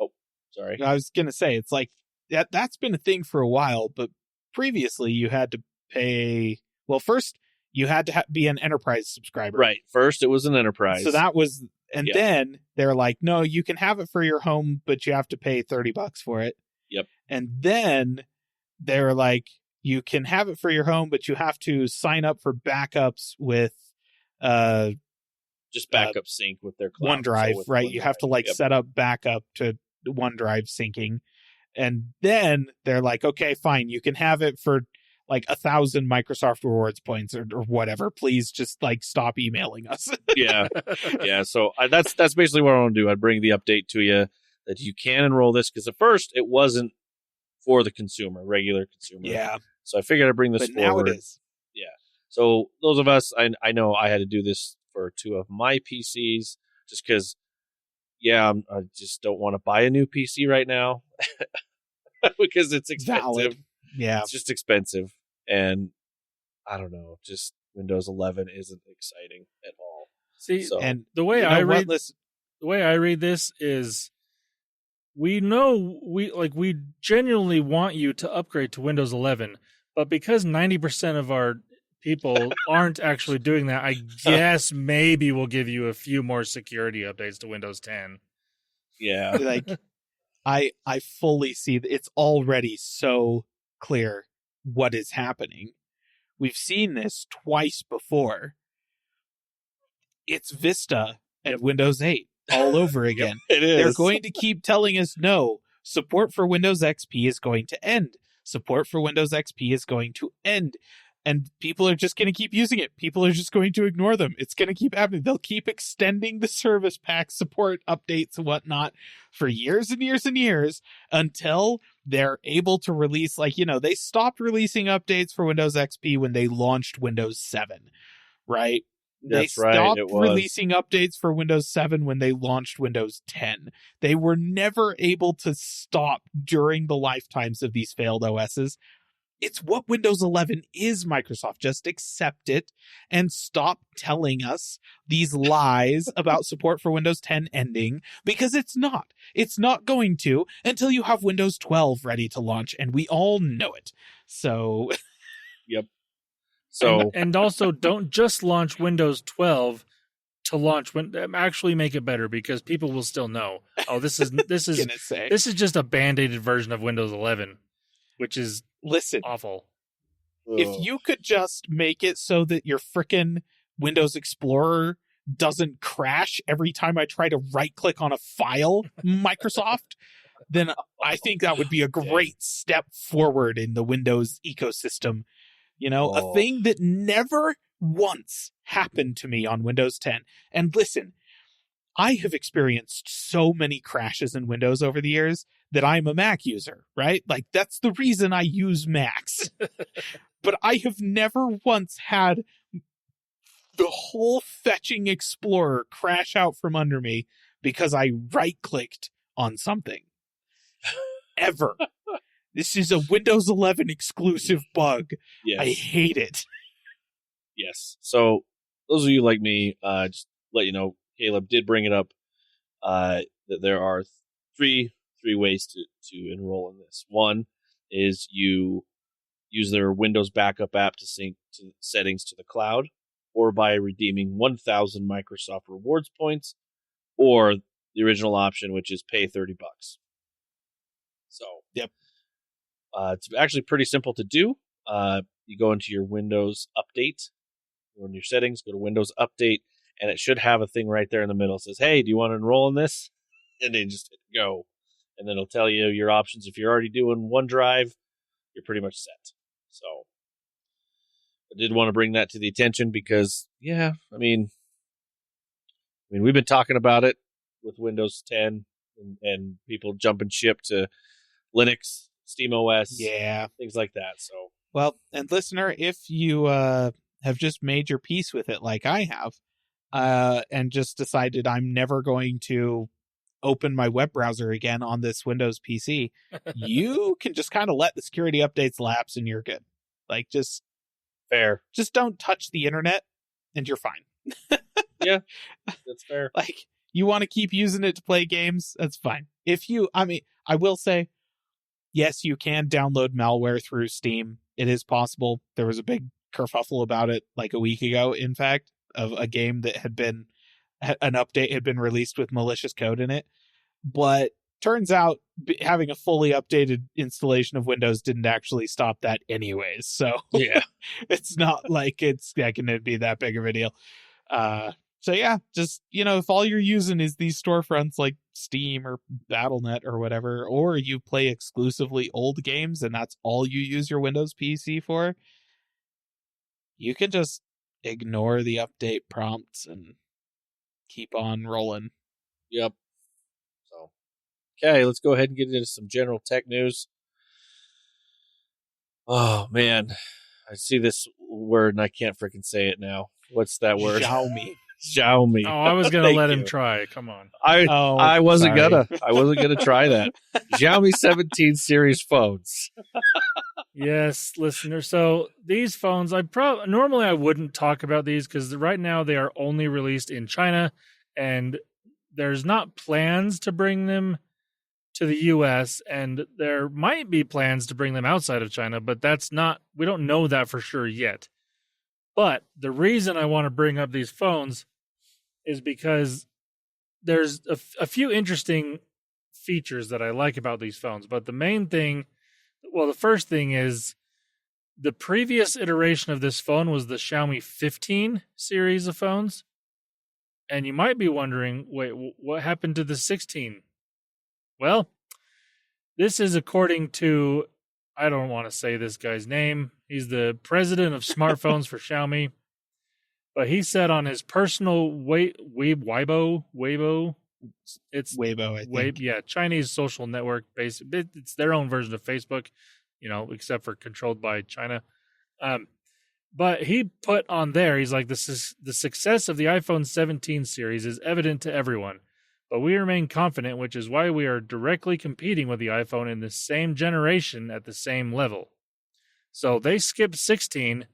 Oh, sorry. I was going to say, it's like that's been a thing for a while, but previously you had to pay. Well, first you had to be an enterprise subscriber. Right. First it was an enterprise. So that was, and then they're like, no, you can have it for your home, but you have to pay $30 for it. Yep. And then they're like, you can have it for your home, but you have to sign up for backups with just backup sync with their cloud. OneDrive, So with right? OneDrive. You have to like Yep. set up backup to OneDrive syncing. And then they're like, okay, fine, you can have it for like 1,000 Microsoft rewards points or whatever. Please just like stop emailing us. Yeah. So that's basically what I want to do. I'd bring the update to you that you can enroll this, because at first it wasn't for the consumer, regular consumer. Yeah. So I figured I'd bring this But now forward. it is. So those of us, I know I had to do this for 2 of my PCs, just because, I just don't want to buy a new PC right now because it's expensive. Valid. Yeah. It's just expensive, and I don't know, just Windows 11 isn't exciting at all. See, So And the way you know I what? read Listen, the way I read this is, we know we genuinely want you to upgrade to Windows 11, but because 90% of our people aren't actually doing that, I guess maybe we'll give you a few more security updates to Windows 10. yeah, like I fully see that it's already so clear what is happening. We've seen this twice before. It's Vista and Windows 8 all over again. it is. They're going to keep telling us, no, support for Windows XP is going to end. Support for Windows XP is going to end. And people are just going to keep using it. People are just going to ignore them. It's going to keep happening. They'll keep extending the service pack support updates and whatnot for years and years and years until they're able to release, they stopped releasing updates for Windows XP when they launched Windows 7, right? That's They right, stopped it was. releasing updates for Windows 7 when they launched Windows 10. They were never able to stop during the lifetimes of these failed OSs. It's what Windows 11 is, Microsoft. Just accept it and stop telling us these lies about support for Windows 10 ending, because it's not. It's not going to until you have Windows 12 ready to launch, and we all know it. So... So And also, don't just launch Windows 12 to launch actually make it better, because people will still know. Oh, this is gonna say, this is just a band-aided version of Windows 11, which is listen, awful. if you could just make it so that your frickin' Windows Explorer doesn't crash every time I try to right-click on a file, Microsoft, then I think that would be a great step forward in the Windows ecosystem. A thing that never once happened to me on Windows 10. And listen, I have experienced so many crashes in Windows over the years that I'm a Mac user, right? Like, that's the reason I use Macs. But I have never once had the whole fetching Explorer crash out from under me because I right-clicked on something. Ever. This is a Windows 11 exclusive bug. yes. I hate it. Yes. So those of you like me, just let you know, Caleb did bring it up that there are three ways to enroll in this. One is you use their Windows backup app to sync to settings to the cloud, or by redeeming 1,000 Microsoft rewards points, or the original option, which is pay $30. So Yep. It's actually pretty simple to do. You go into your Windows Update, go in your settings, go to Windows Update, and it should have a thing right there in the middle. It says, hey, do you want to enroll in this? And then just hit go. And then it'll tell you your options. If you're already doing OneDrive, you're pretty much set. So I did want to bring that to the attention because, I mean, we've been talking about it with Windows 10 and people jumping ship to Linux, SteamOS, things like that. So, well, and listener, if you have just made your peace with it like I have, and just decided I'm never going to open my web browser again on this Windows PC, you can just kind of let the security updates lapse and you're good. Like, just fair. Just don't touch the internet and you're fine. Yeah, that's fair. Like, you want to keep using it to play games, that's fine. I will say, yes, you can download malware through Steam. It is possible. There was a big kerfuffle about it like a week ago, in fact, of a game that an update had been released with malicious code in it. But turns out having a fully updated installation of Windows didn't actually stop that anyways. So Yeah. it's not like it's going to be that big of a deal. So yeah, just, if all you're using is these storefronts like Steam or Battle.net or whatever, or you play exclusively old games and that's all you use your Windows PC for, you can just ignore the update prompts and keep on rolling. Yep. So, okay, let's go ahead and get into some general tech news. Oh, man. I see this word and I can't freaking say it now. What's that word? Xiaomi. Xiaomi. Oh, I was going to Thank let you. him try. Come on. I wasn't sorry. gonna try that. Xiaomi 17 series phones. Yes, listener. So these phones, normally I wouldn't talk about these because right now they are only released in China, and there's not plans to bring them to the U.S. and there might be plans to bring them outside of China, but we don't know that for sure yet. But the reason I want to bring up these phones is because there's a few interesting features that I like about these phones. But the first thing is the previous iteration of this phone was the Xiaomi 15 series of phones. And you might be wondering, wait, what happened to the 16? Well, this is according to, I don't want to say this guy's name. He's the president of smartphones for Xiaomi. But he said on his personal Weibo, it's Weibo, I think. yeah, Chinese social network based. It's their own version of Facebook, except for controlled by China. But he put on there, he's like, the success of the iPhone 17 series is evident to everyone, but we remain confident, which is why we are directly competing with the iPhone in the same generation at the same level. So they skipped 16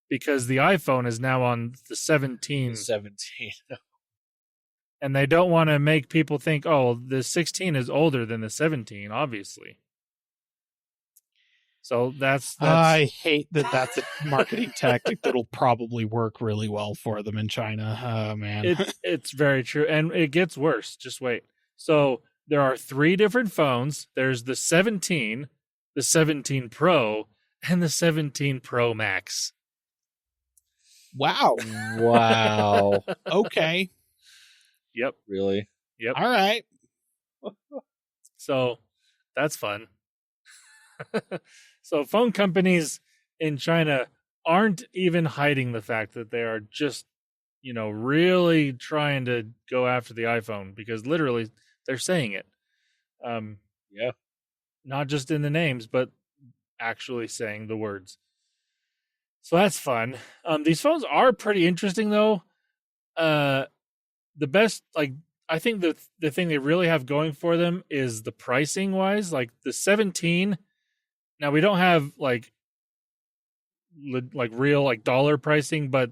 because the iPhone is now on the 17. 17. And they don't want to make people think, oh, the 16 is older than the 17, obviously. So that's I hate that that's a marketing tactic that'll probably work really well for them in China. Oh, man. It's very true. And it gets worse. Just wait. So there are 3 different phones. There's the 17, the 17 Pro, and the 17 Pro Max. Wow. Wow. Okay. Yep. Really? Yep. All right. So that's fun. So phone companies in China aren't even hiding the fact that they are just, really trying to go after the iPhone because literally they're saying it. Yeah. Not just in the names, but actually saying the words. So that's fun. These phones are pretty interesting though. The best, I think the thing they really have going for them is the pricing wise, like the 17. Now we don't have real dollar pricing, but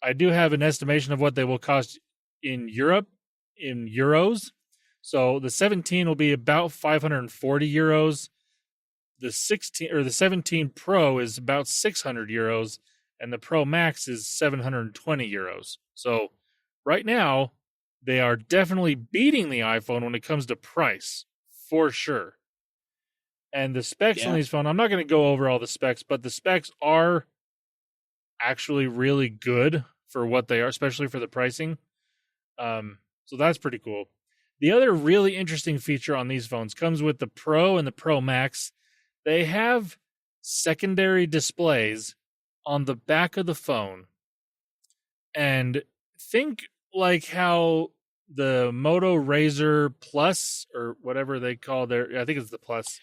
I do have an estimation of what they will cost in Europe in euros. So the 17 will be about 540 euros. The 17 Pro is about 600 euros, and the Pro Max is 720 euros. So right now, they are definitely beating the iPhone when it comes to price, for sure. And the specs on these phones, I'm not going to go over all the specs, but the specs are actually really good for what they are, especially for the pricing. So that's pretty cool. The other really interesting feature on these phones comes with the Pro and the Pro Max. They have secondary displays on the back of the phone. And think like how the Moto Razr Plus, or whatever they call I think it's the Plus.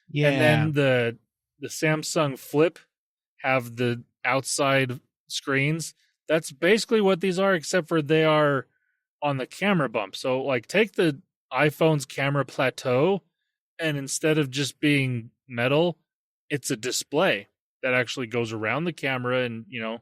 Yeah. And then the Samsung Flip have the outside screens. That's basically what these are, except for they are on the camera bump. So take the iPhone's camera plateau, and instead of just being metal, it's a display that actually goes around the camera and, the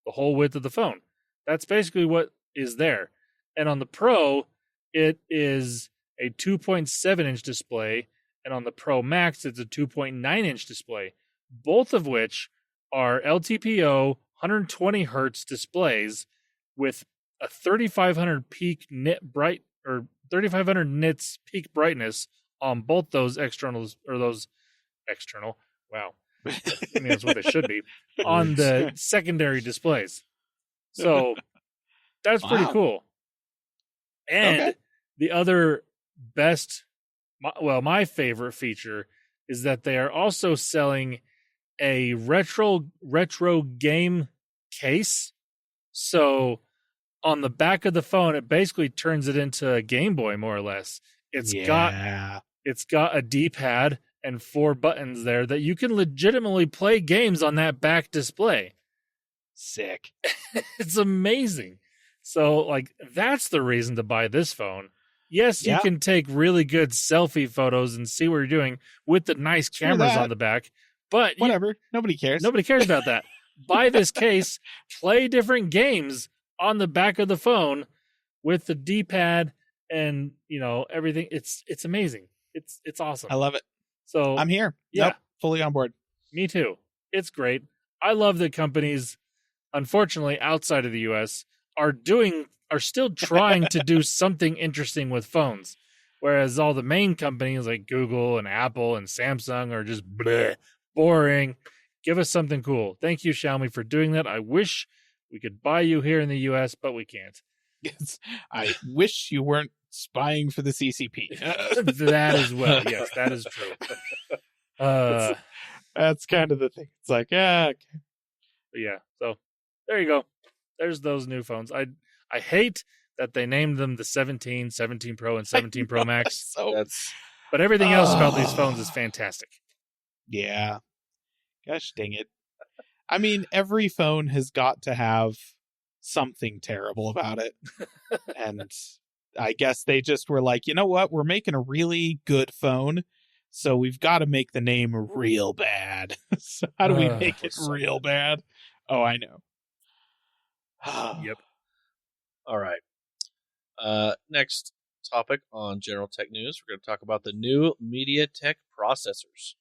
whole width of the phone. That's basically what is there. And on the Pro, it is a 2.7-inch display, and on the Pro Max, it's a 2.9-inch display, both of which are LTPO 120 hertz displays with a 3500 peak 3500 nits peak brightness on both those externals, or those external. Wow. I mean, that's what they should be on the secondary displays. So that's pretty cool. And the other best, my favorite feature is that they are also selling a retro game case. So on the back of the phone, it basically turns it into a Game Boy, more or less. It's got a D-pad and 4 buttons there that you can legitimately play games on that back display. Sick. It's amazing. So, like, that's the reason to buy this phone. Yes, you can take really good selfie photos and see what you're doing with the nice cameras on the back, but whatever. Nobody cares. Nobody cares about that. Buy this case, play different games on the back of the phone with the D-pad and, everything. It's amazing. It's awesome. I love it. So I'm here. Yeah. Yep, fully on board. Me too. It's great. I love that companies, unfortunately, outside of the US are still trying to do something interesting with phones. Whereas all the main companies like Google and Apple and Samsung are just bleh, boring. Give us something cool. Thank you, Xiaomi, for doing that. I wish we could buy you here in the US, but we can't. Yes. I wish you weren't spying for the CCP. That as well. Yes, that is true. That's kind of the thing. It's like, okay. Yeah. So there you go. There's those new phones. I hate that they named them the 17, 17 Pro, and 17 Pro Max. But everything else about these phones is fantastic. Yeah. Gosh dang it. I mean, every phone has got to have something terrible about it. And I guess they just were like, you know what? We're making a really good phone, so we've got to make the name real bad. So how do we make it real bad? Oh, I know. Yep. All right. Next topic on General Tech News, we're going to talk about the new Mediatek processors.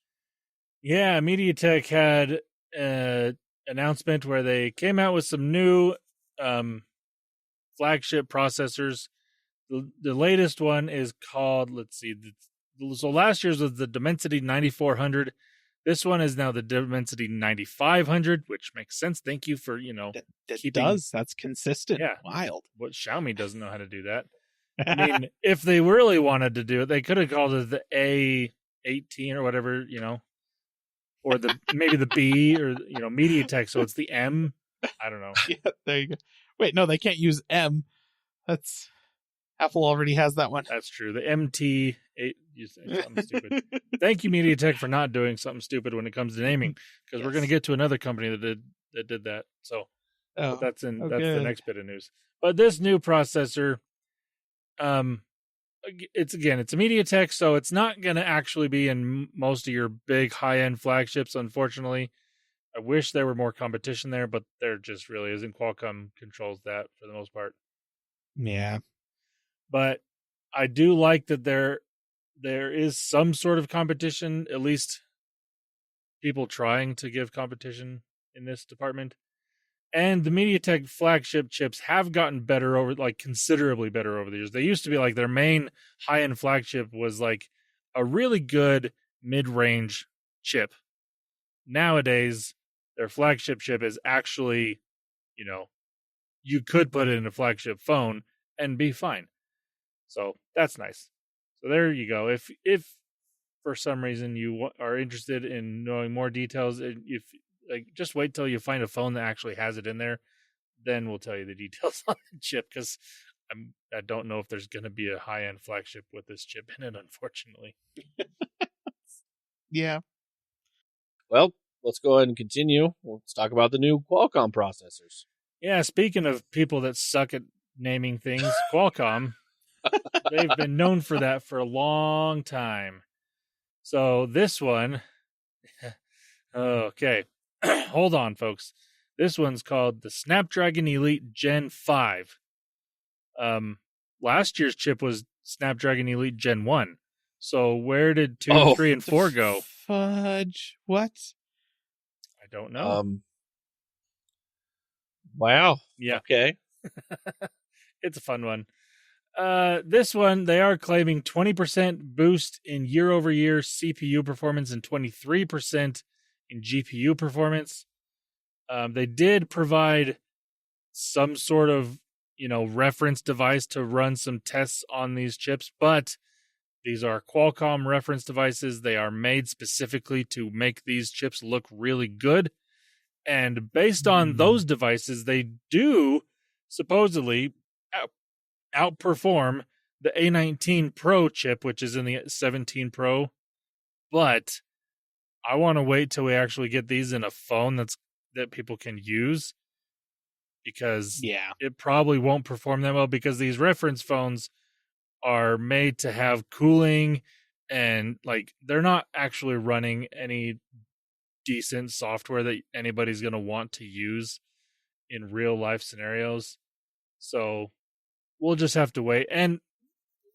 Yeah, Mediatek had an announcement where they came out with some new flagship processors. The latest one is called, let's see, so last year's was the Dimensity 9400. This one is now the Dimensity 9500, which makes sense. Thank you for, That's consistent. Yeah. Wild. What Xiaomi doesn't know how to do that. I mean, if they really wanted to do it, they could have called it the A18 or whatever, or maybe the B or, Mediatek. So it's the M. I don't know. Yeah, there you go. Wait, no, they can't use M. That's Apple already has that one. That's true. The MT8. You say something stupid. Thank you, Mediatek, for not doing something stupid when it comes to naming, because we're going to get to another company that did that. So that's the next bit of news. But this new processor, it's a Mediatek, so it's not going to actually be in most of your big high-end flagships, unfortunately. I wish there were more competition there, but there just really isn't. Qualcomm controls that for the most part. Yeah. But I do like that there is some sort of competition, at least people trying to give competition in this department. And the MediaTek flagship chips have gotten better considerably better over the years. They used to be like their main high-end flagship was like a really good mid-range chip. Nowadays, their flagship chip is actually, you could put it in a flagship phone and be fine. So that's nice. So there you go. If for some reason you are interested in knowing more details, if just wait till you find a phone that actually has it in there, then we'll tell you the details on the chip, because I don't know if there's going to be a high-end flagship with this chip in it, unfortunately. Yeah. Well, let's go ahead and continue. Let's talk about the new Qualcomm processors. Yeah, speaking of people that suck at naming things, Qualcomm, they've been known for that for a long time. So this one, okay, hold on, folks. This one's called the Snapdragon Elite Gen 5. Last year's chip was Snapdragon Elite Gen 1. So where did 2, 3, and 4 go? Fudge. What? I don't know. Wow. Yeah. Okay. It's a fun one. This one, they are claiming 20% boost in year-over-year CPU performance and 23% in GPU performance. They did provide some sort of, reference device to run some tests on these chips, but these are Qualcomm reference devices. They are made specifically to make these chips look really good. And based on those devices, they do supposedly outperform the A19 Pro chip, which is in the 17 Pro. But I want to wait till we actually get these in a phone that people can use, because it probably won't perform that well, because these reference phones are made to have cooling, and they're not actually running any decent software that anybody's going to want to use in real life scenarios. So we'll just have to wait. And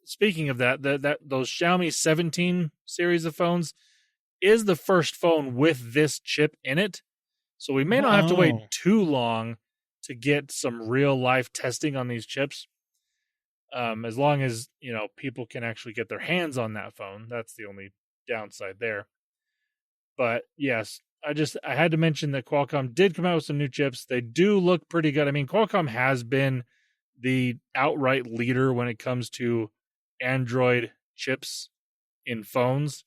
speaking of that those Xiaomi 17 series of phones is the first phone with this chip in it. So we may not have to wait too long to get some real life testing on these chips. As long as, people can actually get their hands on that phone. That's the only downside there. But yes, I had to mention that Qualcomm did come out with some new chips. They do look pretty good. I mean, Qualcomm has been the outright leader when it comes to Android chips in phones.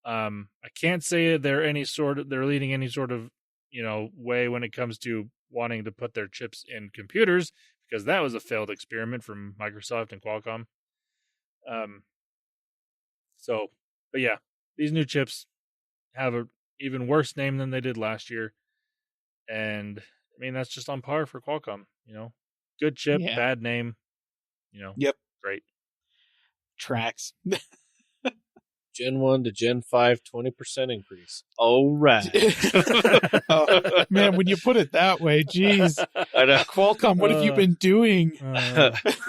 I can't say they're leading any sort of, way when it comes to wanting to put their chips in computers, because that was a failed experiment from Microsoft and Qualcomm. But yeah, these new chips have an even worse name than they did last year. And I mean, that's just on par for Qualcomm, good chip, bad name, Yep. Great. Tracks. Gen 1 to Gen 5, 20% increase. All right. Oh, man, when you put it that way, geez. I know. Qualcomm, what have you been doing?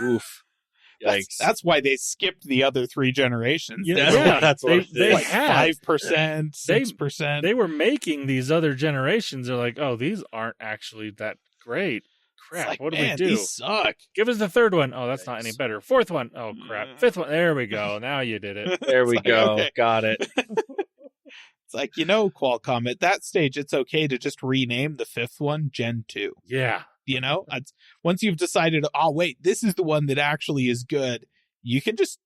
Oof. Yikes. That's why they skipped the other 3 generations. That's what they like had 5%, 6%. They were making these other generations. They're like, oh, these aren't actually that great. Crap, what do we do? These suck. Give us the third one. Oh, that's not any better. Fourth one. Oh, crap. Fifth one. There we go. Now you did it. There we go. Okay. Got it. It's like, Qualcomm, at that stage, it's okay to just rename the 5th one Gen 2. Yeah. Once you've decided, oh, wait, this is the one that actually is good, you can just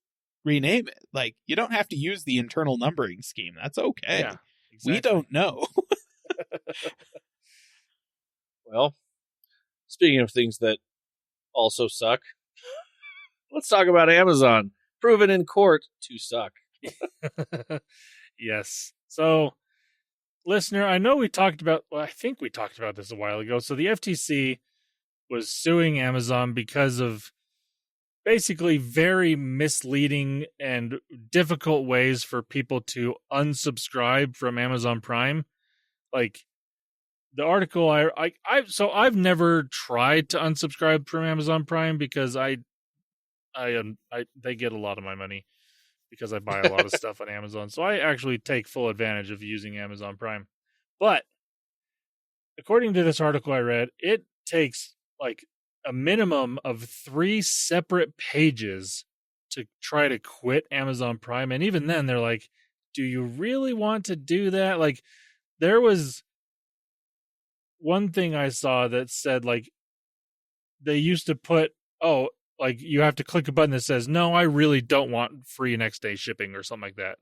rename it. You don't have to use the internal numbering scheme. That's okay. Yeah, exactly. We don't know. Well, speaking of things that also suck, let's talk about Amazon. Proven in court to suck. Yes. So, listener, I know I think we talked about this a while ago. So the FTC was suing Amazon because of basically very misleading and difficult ways for people to unsubscribe from Amazon Prime. The article I've never tried to unsubscribe from Amazon Prime, because they get a lot of my money because I buy a lot of stuff on Amazon. So I actually take full advantage of using Amazon Prime. But according to this article I read, it takes a minimum of 3 separate pages to try to quit Amazon Prime. And even then they're like, do you really want to do that? There was one thing I saw that said they used to put, you have to click a button that says, no, I really don't want free next day shipping or something like that.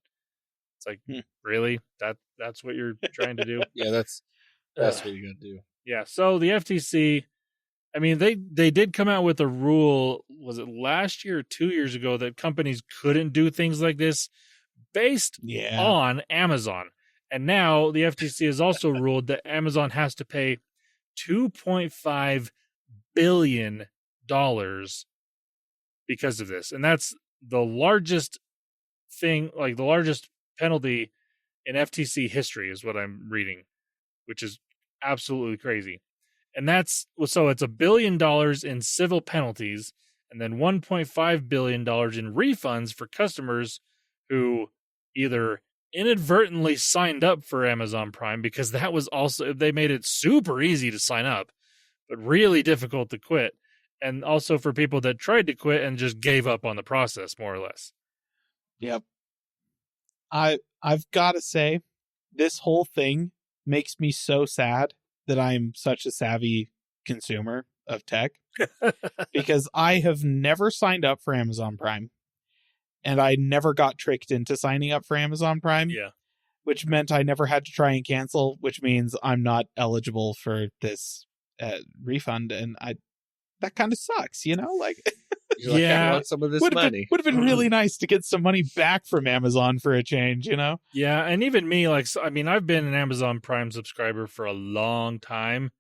It's really? That's what you're trying to do? Yeah, that's what you got to do. Yeah. So the FTC, I mean, they did come out with a rule, was it last year or 2 years ago, that companies couldn't do things like this based on Amazon. And now the FTC has also ruled that Amazon has to pay $2.5 billion because of this. And that's the largest thing, the largest penalty in FTC history is what I'm reading, which is absolutely crazy. And it's $1 billion in civil penalties and then $1.5 billion in refunds for customers who either inadvertently signed up for Amazon Prime, because that was also, they made it super easy to sign up, but really difficult to quit. and also for people that tried to quit and just gave up on the process, more or less. Yep. I've got to say, this whole thing makes me so sad that I'm such a savvy consumer of tech because I have never signed up for Amazon Prime, and I never got tricked into signing up for Amazon Prime. Yeah. Which meant I never had to try and cancel, which means I'm not eligible for this refund, and that kind of sucks, you know? Like, You're like, I want some of this money. Would have been really nice to get some money back from Amazon for a change, you know? Yeah, and even me, like, I mean, I've been an Amazon Prime subscriber for a long time,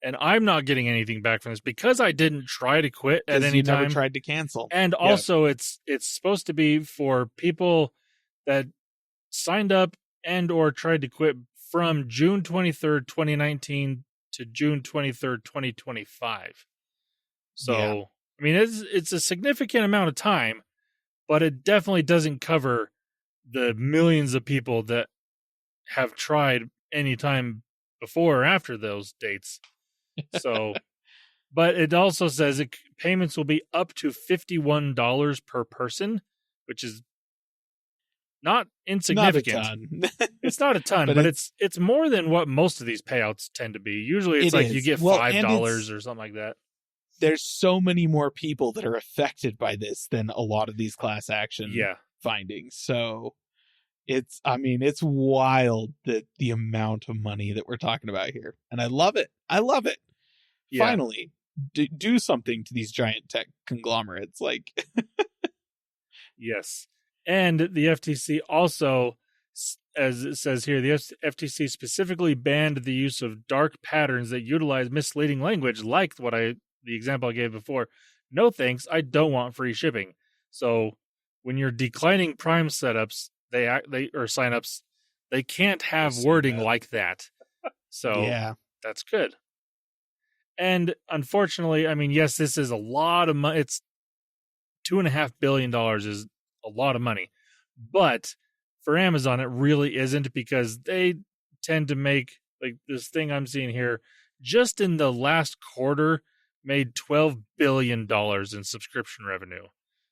and I'm not getting anything back from this because I didn't try to quit at any time. Never tried to cancel. And also, it's supposed to be for people that signed up and or tried to quit from June 23rd, 2019 to June 23rd, 2025. So, Yeah. I mean, it's a significant amount of time, but it definitely doesn't cover the millions of people that have tried any time before or after those dates. So, but it also says payments will be up to $51 per person, which is not insignificant. Not a ton. It's not a ton, but it's more than what most of these payouts tend to be. Usually it's like you get $5 or something like that. There's so many more people that are affected by this than a lot of these class action findings. So it's wild that the amount of money that we're talking about here. And I love it. Yeah. Finally, do something to these giant tech conglomerates. Like, yes. And the FTC also, as it says here, the FTC specifically banned the use of dark patterns that utilize misleading language, like the example I gave before. No thanks, I don't want free shipping. So when you're declining Prime setups, or signups, they can't have wording like that. So yeah, that's good. And unfortunately, I mean, yes, this is a lot of money. It's $2.5 billion is a lot of money, but for Amazon, it really isn't, because they tend to make, like this thing I'm seeing here, just in the last quarter made $12 billion in subscription revenue.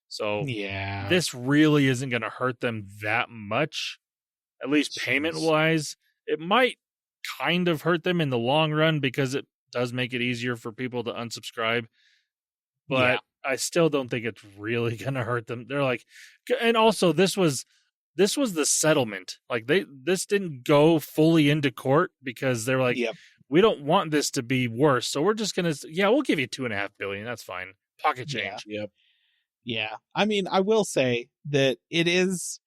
So yeah, this really isn't going to hurt them that much, at least payment wise. It might kind of hurt them in the long run because it does make it easier for people to unsubscribe, but I still don't think it's really going to hurt them. They're like, and also this was the settlement. Like this didn't go fully into court because they're like, we don't want this to be worse. So we're just going to, we'll give you $2.5 billion. That's fine. Pocket change. Yeah. I mean, I will say that it is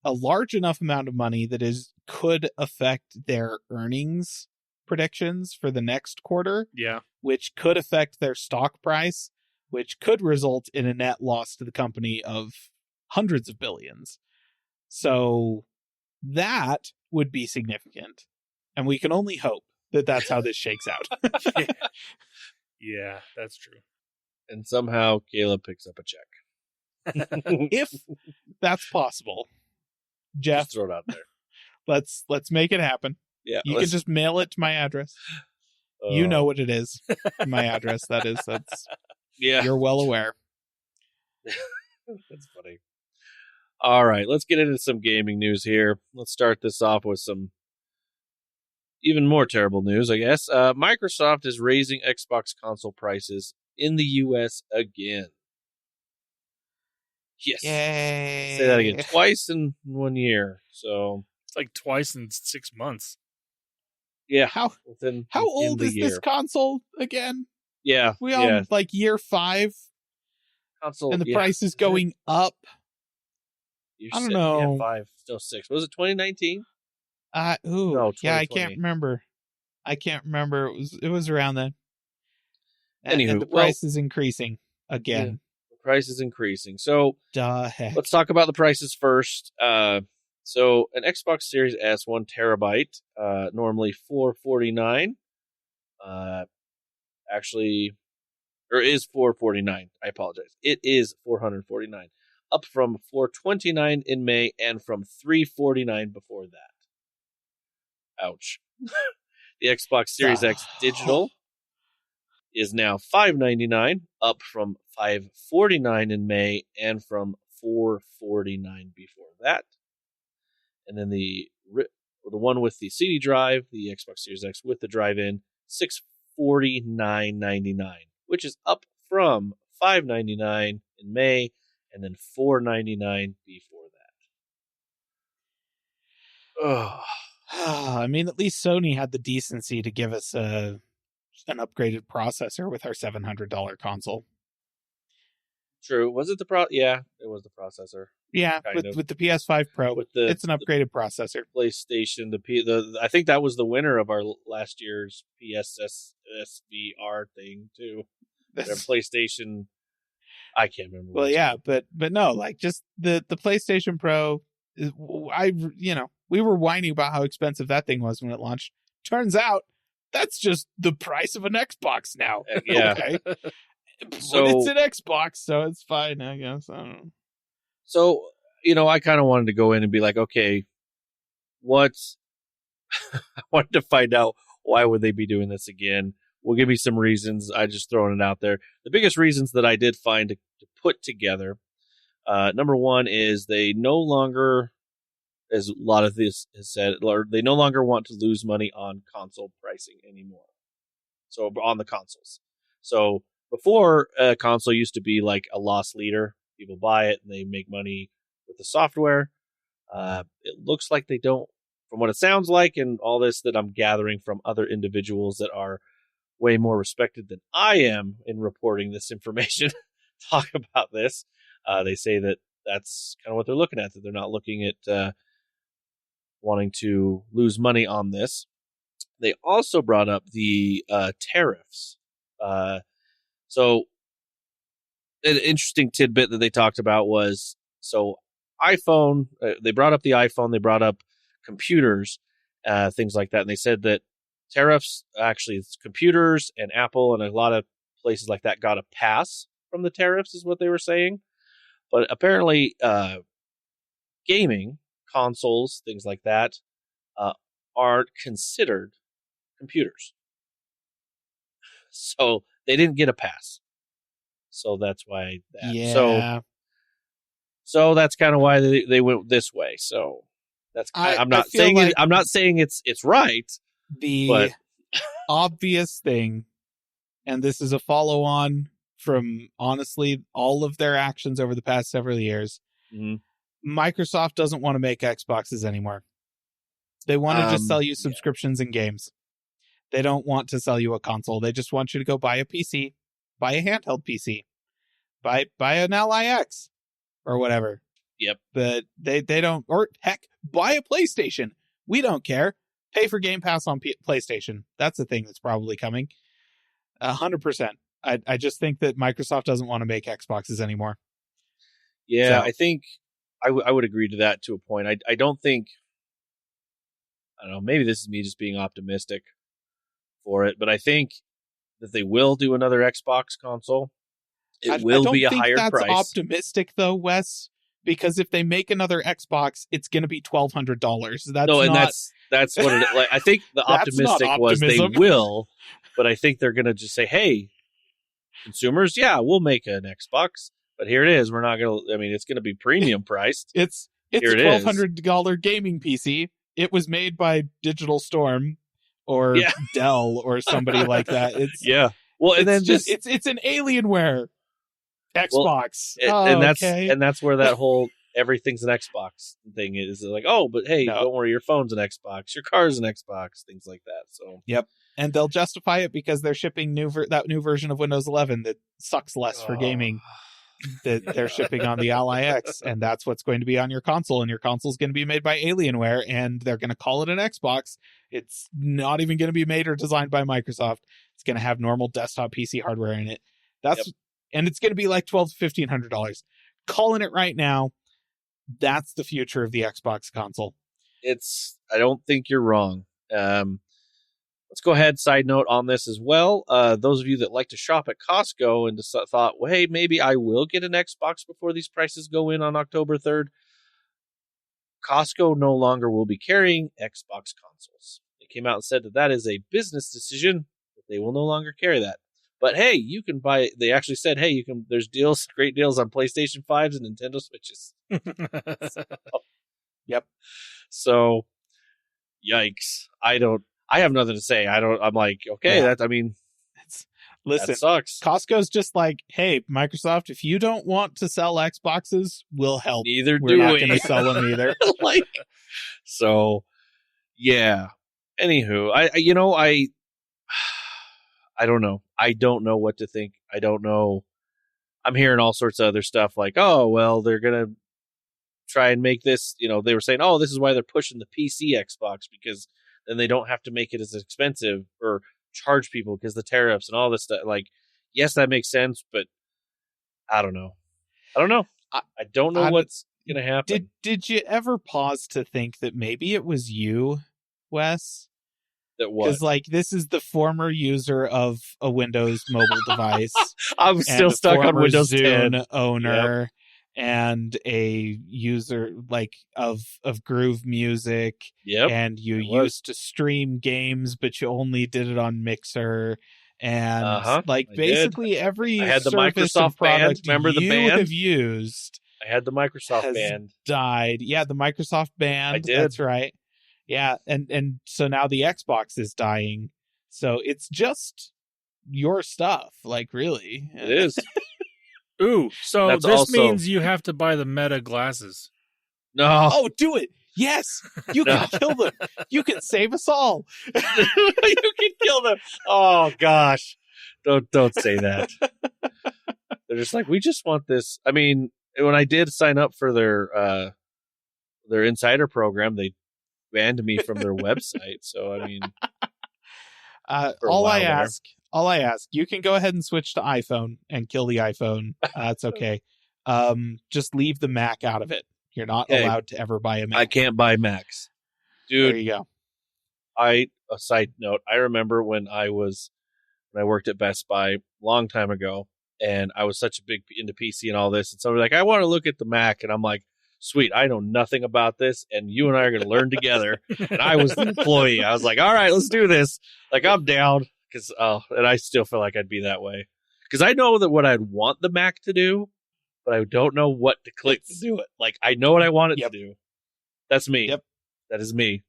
a large enough amount of money that could affect their earnings predictions for the next quarter. Yeah. Which could affect their stock price, which could result in a net loss to the company of hundreds of billions. So that would be significant. And we can only hope that that's how this shakes out. Yeah, that's true. And somehow Caleb picks up a check. If that's possible. Jeff, just throw it out there. Let's make it happen. Yeah, you can just mail it to my address. You know what it is. My address, that's you're well aware. That's funny. All right, let's get into some gaming news here. Let's start this off with some even more terrible news, I guess. Microsoft is raising Xbox console prices in the US again. Yes. Yay. Say that again. Twice in 1 year. So it's like twice in 6 months. Yeah. How old is this console again? Yeah. We on like year 5. Console, and the price is going up. I don't know. 5, still 6. Was it 2019? No, I can't remember. It was around then. Anywho, and the price is increasing again. Yeah, the price is increasing. So heck. Let's talk about the prices first. So an Xbox Series S 1 terabyte, normally $449. Actually, or is $449. I apologize. It is $449, up from $429 in May and from $349 before that. Ouch. The Xbox Series X digital is now $599, up from $549 in May and from $449 before that. And then the one with the CD drive, the Xbox Series X with the drive-in, $649.99, which is up from $599 in May and then $499 before that. Oh. I mean, at least Sony had the decency to give us an upgraded processor with our $700 console. True. Was it Yeah, it was the processor. Yeah, with the PS5 Pro, it's an upgraded processor. PlayStation, I think that was the winner of our last year's PSSVR thing too. PlayStation, I can't remember. Well, yeah, but no, like just the PlayStation Pro. We were whining about how expensive that thing was when it launched. Turns out that's just the price of an Xbox now. Yeah. Okay. So, but it's an Xbox, so it's fine, I guess. I don't know. So, I kind of wanted to go in and be like, okay, I wanted to find out why would they be doing this again. We'll give you some reasons. I just throwing it out there. The biggest reasons that I did find to put together, number one is they no longer, as a lot of this has said, they no longer want to lose money on console pricing anymore. So on the consoles. So before, a console used to be like a loss leader. People buy it and they make money with the software. It looks like they don't, from what it sounds like and all this that I'm gathering from other individuals that are way more respected than I am in reporting this information, talk about this. They say that that's kind of what they're looking at, that they're not looking at wanting to lose money on this. They also brought up the tariffs. So an interesting tidbit that they talked about was, iPhone, they brought up the iPhone, they brought up computers, things like that. And they said that tariffs, actually, computers and Apple and a lot of places like that got a pass from the tariffs is what they were saying. But apparently, gaming, consoles, things like that, aren't considered computers. So they didn't get a pass. So that's why that. Yeah. So that's kind of why they went this way. So that's I'm not saying it's right. The obvious thing, and this is a follow on from honestly all of their actions over the past several years. Mm-hmm. Microsoft doesn't want to make Xboxes anymore. They want to just sell you subscriptions and games. They don't want to sell you a console. They just want you to go buy a PC, buy a handheld PC, buy an Ally X or whatever. Yep. But they don't, or heck, buy a PlayStation. We don't care. Pay for Game Pass on PlayStation. That's the thing that's probably coming. 100%. I just think that Microsoft doesn't want to make Xboxes anymore. Yeah, so, I think I would agree to that to a point. I don't think, I don't know, maybe this is me just being optimistic for it, but I think that they will do another Xbox console. It will be a higher price. I don't think that's optimistic though, Wes, because if they make another Xbox, it's going to be $1,200. That's what it. Like, I think the optimistic was they will, but I think they're going to just say, "Hey, consumers, yeah, we'll make an Xbox, but here it is. We're not going to. I mean, it's going to be premium priced. It's a $1,200 gaming PC. It was made by Digital Storm or Dell or somebody like that. It's Well, and then just it's an Alienware Xbox. And that's where that whole everything's an Xbox thing is. Like, oh, but hey, don't worry, your phone's an Xbox, your car's an Xbox, things like that. So yep, and they'll justify it because they're shipping that new version of Windows 11 that sucks less for gaming. That they're shipping on the Ally X, and that's what's going to be on your console, and your console's going to be made by Alienware, and they're going to call it an Xbox. It's not even going to be made or designed by Microsoft. It's going to have normal desktop PC hardware in it. And it's going to be like $1,200 to $1,500. Calling it right now. That's the future of the Xbox console. I don't think you're wrong. Let's go ahead. Side note on this as well. Those of you that like to shop at Costco and just thought, well, hey, maybe I will get an Xbox before these prices go in on October 3rd. Costco no longer will be carrying Xbox consoles. They came out and said that is a business decision. That they will no longer carry that. But hey, you can buy. They actually said, hey, you can. There's deals, great deals on PlayStation 5s and Nintendo Switches. Yep. So, yikes! I have nothing to say. I'm like, okay, Yeah. Listen, that sucks. Costco's just like, hey, Microsoft, if you don't want to sell Xboxes, we'll help. Neither We're do not we. going to sell them either. Like, so, yeah. Anywho, I don't know. I don't know what to think. I don't know. I'm hearing all sorts of other stuff like, oh, well, they're going to try and make this, they were saying, oh, this is why they're pushing the PC Xbox, because then they don't have to make it as expensive or charge people because the tariffs and all this stuff. Like, yes, that makes sense, but I don't know. I don't know what's going to happen. Did you ever pause to think that maybe it was you, Wes? That what? Because, like, this is the former user of a Windows mobile device. I'm still stuck on Windows 10. Zune owner and a user, like, of Groove Music. Yep. And you used to stream games, but you only did it on Mixer. And, basically every I had the service Microsoft and product band. Remember the you band? have used I had the Microsoft has band. died. Yeah, the Microsoft band. I did. That's right. Yeah, and so now the Xbox is dying. So it's just your stuff, like, really. It is. Ooh, so That's this also- means you have to buy the Meta glasses. No. Oh, do it. Yes. You can kill them. You can save us all. You can kill them. Oh gosh. Don't say that. They're just like, we just want this. I mean, when I did sign up for their insider program, they banned me from their website. So I mean, all I ask, you can go ahead and switch to iPhone and kill the iPhone. That's okay. Just leave the Mac out of it. You're not allowed to ever buy a Mac. I can't buy Macs. There Dude, you go. a side note, I remember when I worked at Best Buy a long time ago, and I was such a big into PC and all this, and somebody like, I want to look at the Mac, and I'm like, sweet, I know nothing about this, and you and I are going to learn together. And I was the employee. I was like, all right, let's do this. Like, I'm down. And I still feel like I'd be that way. Because I know that what I'd want the Mac to do, but I don't know what to click to do it. Like, I know what I want it to do. That's me. Yep. That is me.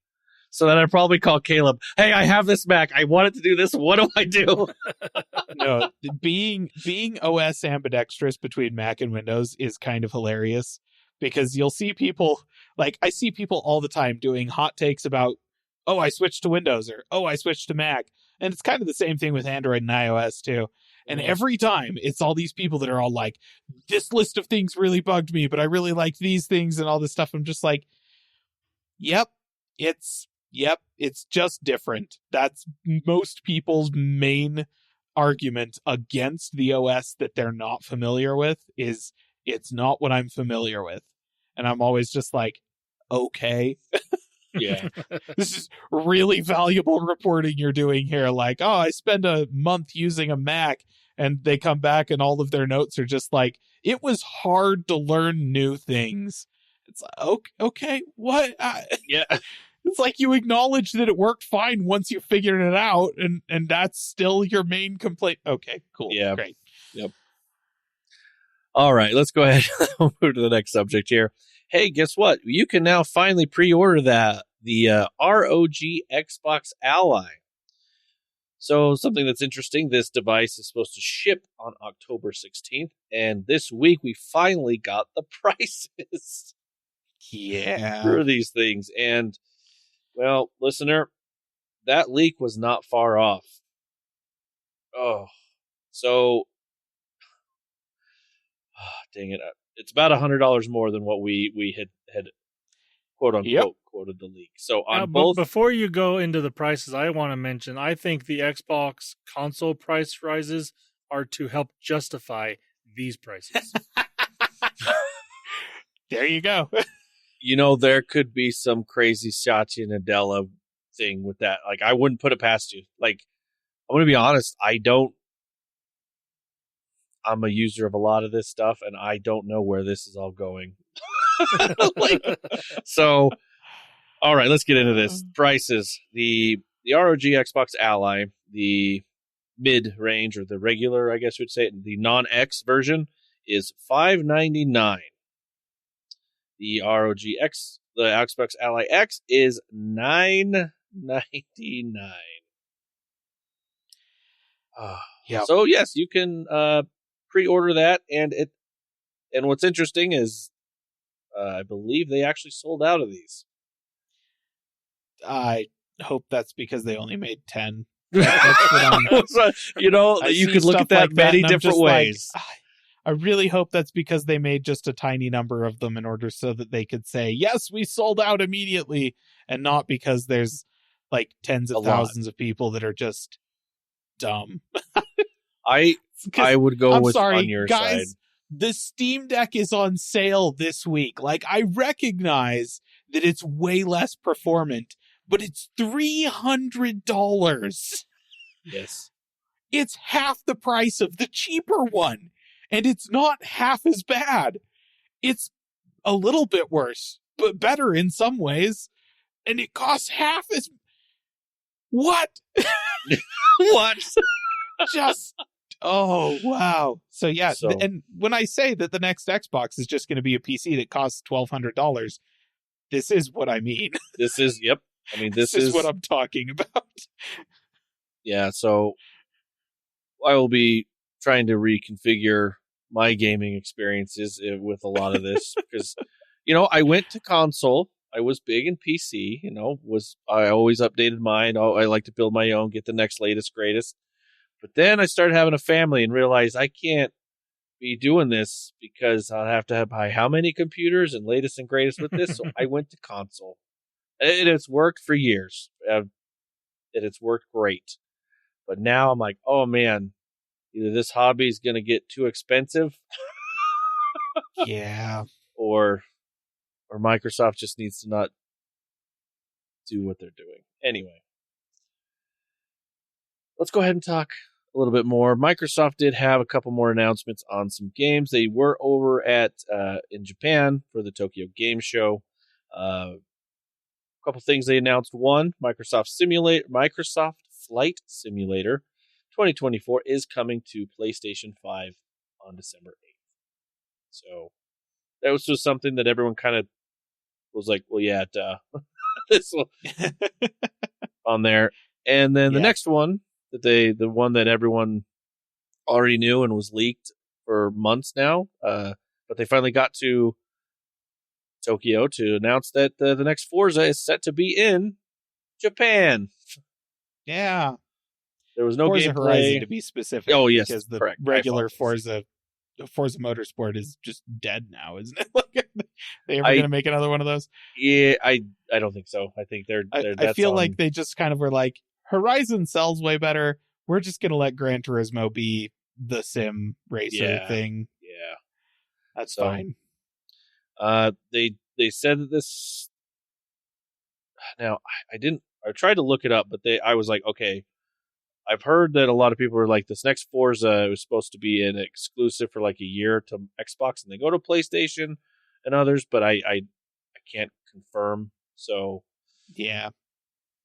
So then I'd probably call Caleb, hey, I have this Mac. I want it to do this. What do I do? No, being OS ambidextrous between Mac and Windows is kind of hilarious. Because you'll see people, like, I see people all the time doing hot takes about, oh, I switched to Windows, or, oh, I switched to Mac. And it's kind of the same thing with Android and iOS, too. And every time, it's all these people that are all like, this list of things really bugged me, but I really like these things and all this stuff. I'm just like, it's just different. That's most people's main argument against the OS that they're not familiar with is it's not what I'm familiar with. And I'm always just like, okay. Yeah. This is really valuable reporting you're doing here. Like, oh, I spend a month using a Mac, and they come back and all of their notes are just like, it was hard to learn new things. It's like, okay, what? Yeah. It's like you acknowledge that it worked fine once you figured it out, and that's still your main complaint. Okay, cool. Yeah. Great. Yep. All right, let's go ahead and move to the next subject here. Hey, guess what? You can now finally pre-order the ROG Xbox Ally. So something that's interesting, this device is supposed to ship on October 16th, and this week we finally got the prices for these things. And, well, listener, that leak was not far off. Oh, so... dang it. It's about $100 more than what we had quote unquote quoted the leak. So on both. Before you go into the prices, I want to mention, I think the Xbox console price rises are to help justify these prices. There you go. There could be some crazy Satya Nadella thing with that. Like, I wouldn't put it past you. Like, I'm going to be honest. I'm a user of a lot of this stuff, and I don't know where this is all going. So, all right, let's get into this. Prices. The ROG Xbox Ally, the mid-range, or the regular, I guess we'd say, the non-X version is $599. The ROG the Xbox Ally X is $999. Yeah. So yes, you can pre-order that, and what's interesting is I believe they actually sold out of these. I hope that's because they only made 10. That's what I'm, You could look at that like many and I'm different just ways. Like, I really hope that's because they made just a tiny number of them in order so that they could say, yes, we sold out immediately, and not because there's like tens of thousands of people that are just dumb. I would go I'm with sorry, on your guys, side. the Steam Deck is on sale this week. Like, I recognize that it's way less performant, but it's $300. Yes. It's half the price of the cheaper one, and it's not half as bad. It's a little bit worse, but better in some ways, and it costs half as... What? What? Just... Oh, wow. So, yeah, and when I say that the next Xbox is just going to be a PC that costs $1,200, this is what I mean. This is, yep. I mean, this is what I'm talking about. Yeah, so I will be trying to reconfigure my gaming experiences with a lot of this because, I went to console. I was big in PC, I always updated mine. I like to build my own, get the next latest, greatest. But then I started having a family and realized I can't be doing this because I'll have to buy how many computers and latest and greatest with this. So I went to console. And it's worked for years. And it's worked great. But now I'm like, oh man, either this hobby is going to get too expensive. Yeah. Or Microsoft just needs to not do what they're doing. Anyway. Let's go ahead and talk a little bit more. Microsoft did have a couple more announcements on some games. They were over in Japan for the Tokyo Game Show. A couple things they announced. One, Microsoft Flight Simulator 2024 is coming to PlayStation 5 on December 8th. So that was just something that everyone kind of was like, well, yeah, duh. This one on there. And then the next one, the one that everyone already knew and was leaked for months now, but they finally got to Tokyo to announce that the next Forza is set to be in Japan. Yeah. There was no Forza gameplay. Horizon, to be specific. Oh, yes, because the correct. regular Forza Motorsport is just dead now, isn't it? Like, they ever going to make another one of those? Yeah, I don't think so. I think they're I feel like they just kind of were like, Horizon sells way better. We're just going to let Gran Turismo be the sim racer thing. Yeah. That's fine. They said that this. Now, I tried to look it up, but I was like, okay, I've heard that a lot of people are like, this next Forza was supposed to be an exclusive for like a year to Xbox, and they go to PlayStation and others, but I can't confirm. So yeah,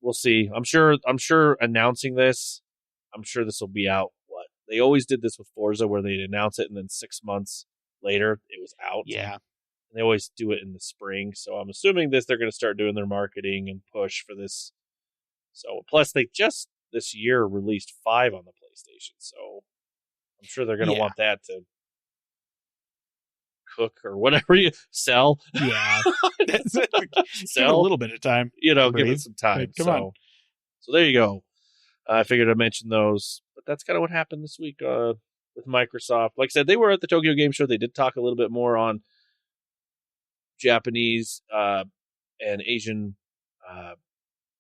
we'll see. I'm sure announcing this, I'm sure this will be out. What they always did this with Forza, where they'd announce it and then 6 months later it was out. Yeah, and they always do it in the spring. So I'm assuming they're going to start doing their marketing and push for this. So plus they just this year released 5 on the PlayStation, so I'm sure they're going to want that to cook or whatever you sell. Yeah, sell a little bit of time. Give it some time. Come on. So there you go. I figured I'd mention those, but that's kind of what happened this week with Microsoft. Like I said, they were at the Tokyo Game Show. They did talk a little bit more on Japanese and Asian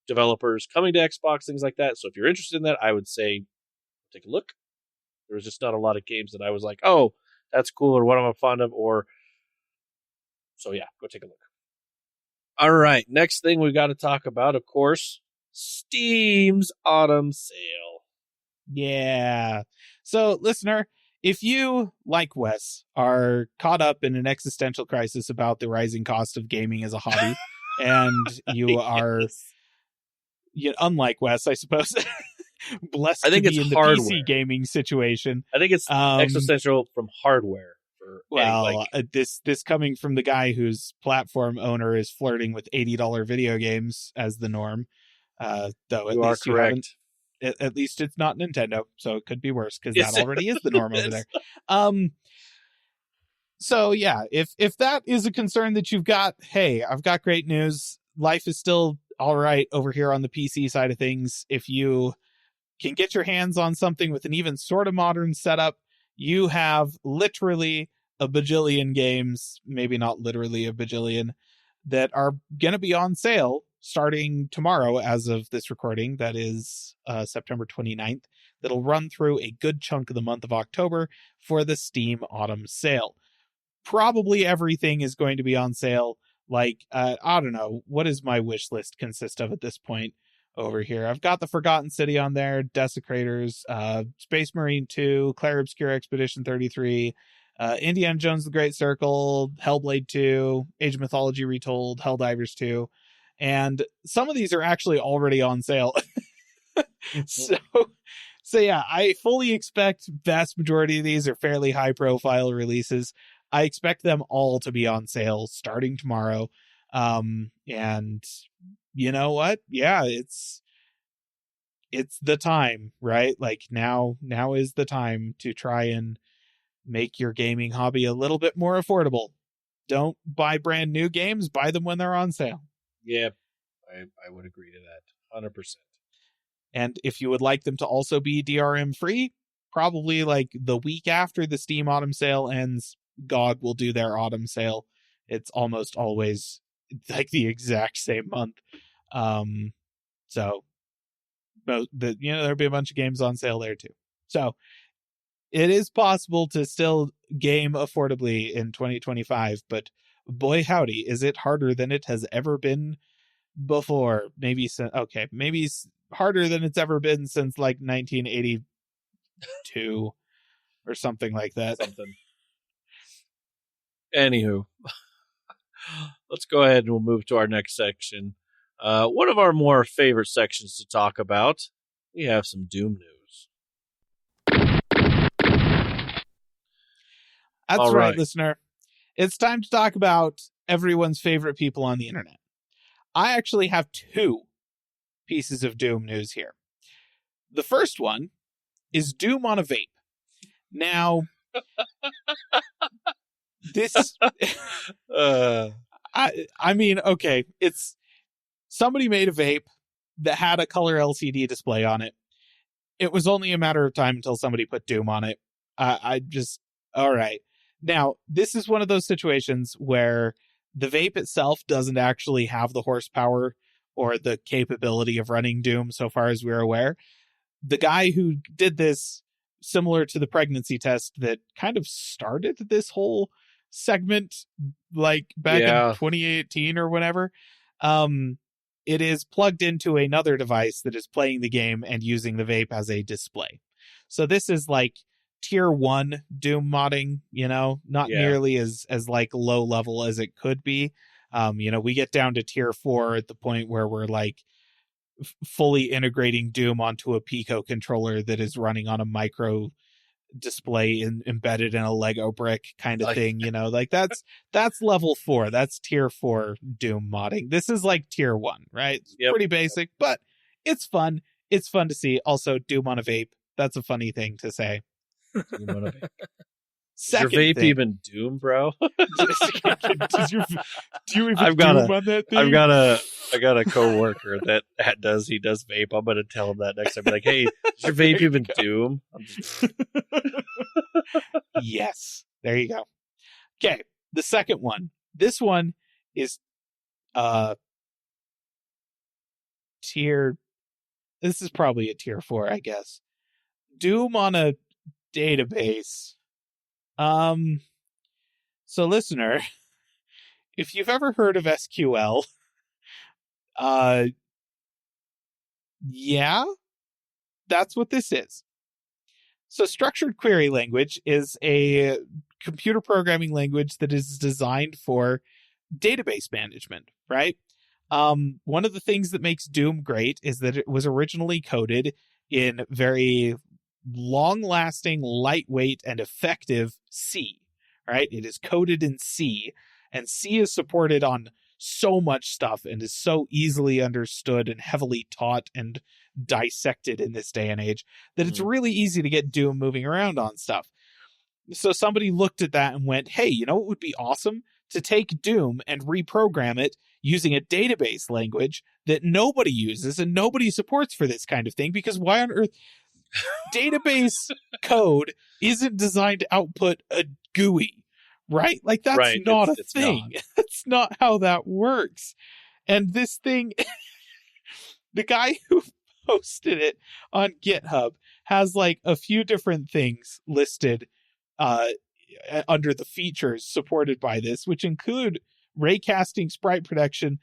developers coming to Xbox, things like that. So if you're interested in that, I would say take a look. There was just not a lot of games that I was like, oh, that's cool, or what I'm fond of, or so yeah, go take a look. All right, next thing we got to talk about, of course, Steam's autumn sale. Yeah. So, listener, if you, like Wes, are caught up in an existential crisis about the rising cost of gaming as a hobby, and you are unlike Wes, I suppose, blessed I think to it's be in the hardware. PC gaming situation. I think it's existential from hardware. This coming from the guy whose platform owner is flirting with $80 video games as the norm. Though you are correct. At least it's not Nintendo, so it could be worse because Yes, that already is the norm over is. there. So yeah, if that is a concern that you've got, hey, I've got great news. Life is still all right over here on the PC side of things. If you can get your hands on something with an even sort of modern setup, you have literally a bajillion games, maybe not literally a bajillion, that are going to be on sale starting tomorrow as of this recording. That is September 29th. That'll run through a good chunk of the month of October for the Steam Autumn Sale. Probably everything is going to be on sale. Like, I don't know, what does my wish list consist of at this point over here? I've got the Forgotten City on there, Desecrators, Space Marine 2, Clair Obscure Expedition 33, Indiana Jones The Great Circle, Hellblade 2, Age of Mythology Retold, Helldivers 2, and some of these are actually already on sale. So yeah, I fully expect vast majority of these are fairly high profile releases. I expect them all to be on sale starting tomorrow. And you know what? Yeah, it's the time, right? Like now is the time to try and make your gaming hobby a little bit more affordable. Don't buy brand new games, buy them when they're on sale. Yeah, I would agree to that 100%. And if you would like them to also be DRM free, probably like the week after the Steam Autumn Sale ends, GOG will do their Autumn Sale. It's almost always like the exact same month. So there'll be a bunch of games on sale there too. So it is possible to still game affordably in 2025, but boy howdy, is it harder than it has ever been before. Maybe harder than it's ever been since like 1982 or something like that. Anywho, let's go ahead and we'll move to our next section. One of our more favorite sections to talk about. We have some Doom news. That's All right, right, listener. It's time to talk about everyone's favorite people on the internet. I actually have two pieces of Doom news here. The first one is Doom on a vape. Now, this... I mean, okay, it's... Somebody made a vape that had a color LCD display on it. It was only a matter of time until somebody put Doom on it. All right. Now, this is one of those situations where the vape itself doesn't actually have the horsepower or the capability of running Doom, so far as we're aware. The guy who did this, similar to the pregnancy test that kind of started this whole segment, like back in 2018 or whatever, it is plugged into another device that is playing the game and using the vape as a display. So this is like tier 1 Doom modding, not nearly as like low level as it could be. We get down to tier 4 at the point where we're like fully integrating Doom onto a Pico controller that is running on a micro display embedded in a Lego brick kind of thing, like that's level 4. That's tier 4 Doom modding. This is like tier 1, right? Yep. Pretty basic, but it's fun. It's fun to see. Also, Doom on a vape. That's a funny thing to say. Doom on a vape. Is Second your vape thing, even Doom, bro? do you even Doom on that thing? I got a coworker that he does vape. I'm gonna tell him that next time. Be like, hey, is your vape even Doom? Yes, there you go. Okay, the second one. This one is tier. This is probably a tier 4, I guess. Doom on a database. So listener, if you've ever heard of SQL, yeah, that's what this is. So structured query language is a computer programming language that is designed for database management, right? One of the things that makes Doom great is that it was originally coded in very long-lasting, lightweight, and effective C, right? It is coded in C, and C is supported on so much stuff and is so easily understood and heavily taught and dissected in this day and age that it's really easy to get Doom moving around on stuff. So somebody looked at that and went, hey, you know what would be awesome? To take Doom and reprogram it using a database language that nobody uses and nobody supports for this kind of thing, because why on earth? Database code isn't designed to output a GUI, right? Like, that's Right. not It's a thing. not. That's not how that works. And this thing, the guy who posted it on GitHub has like a few different things listed under the features supported by this, which include raycasting, sprite projection,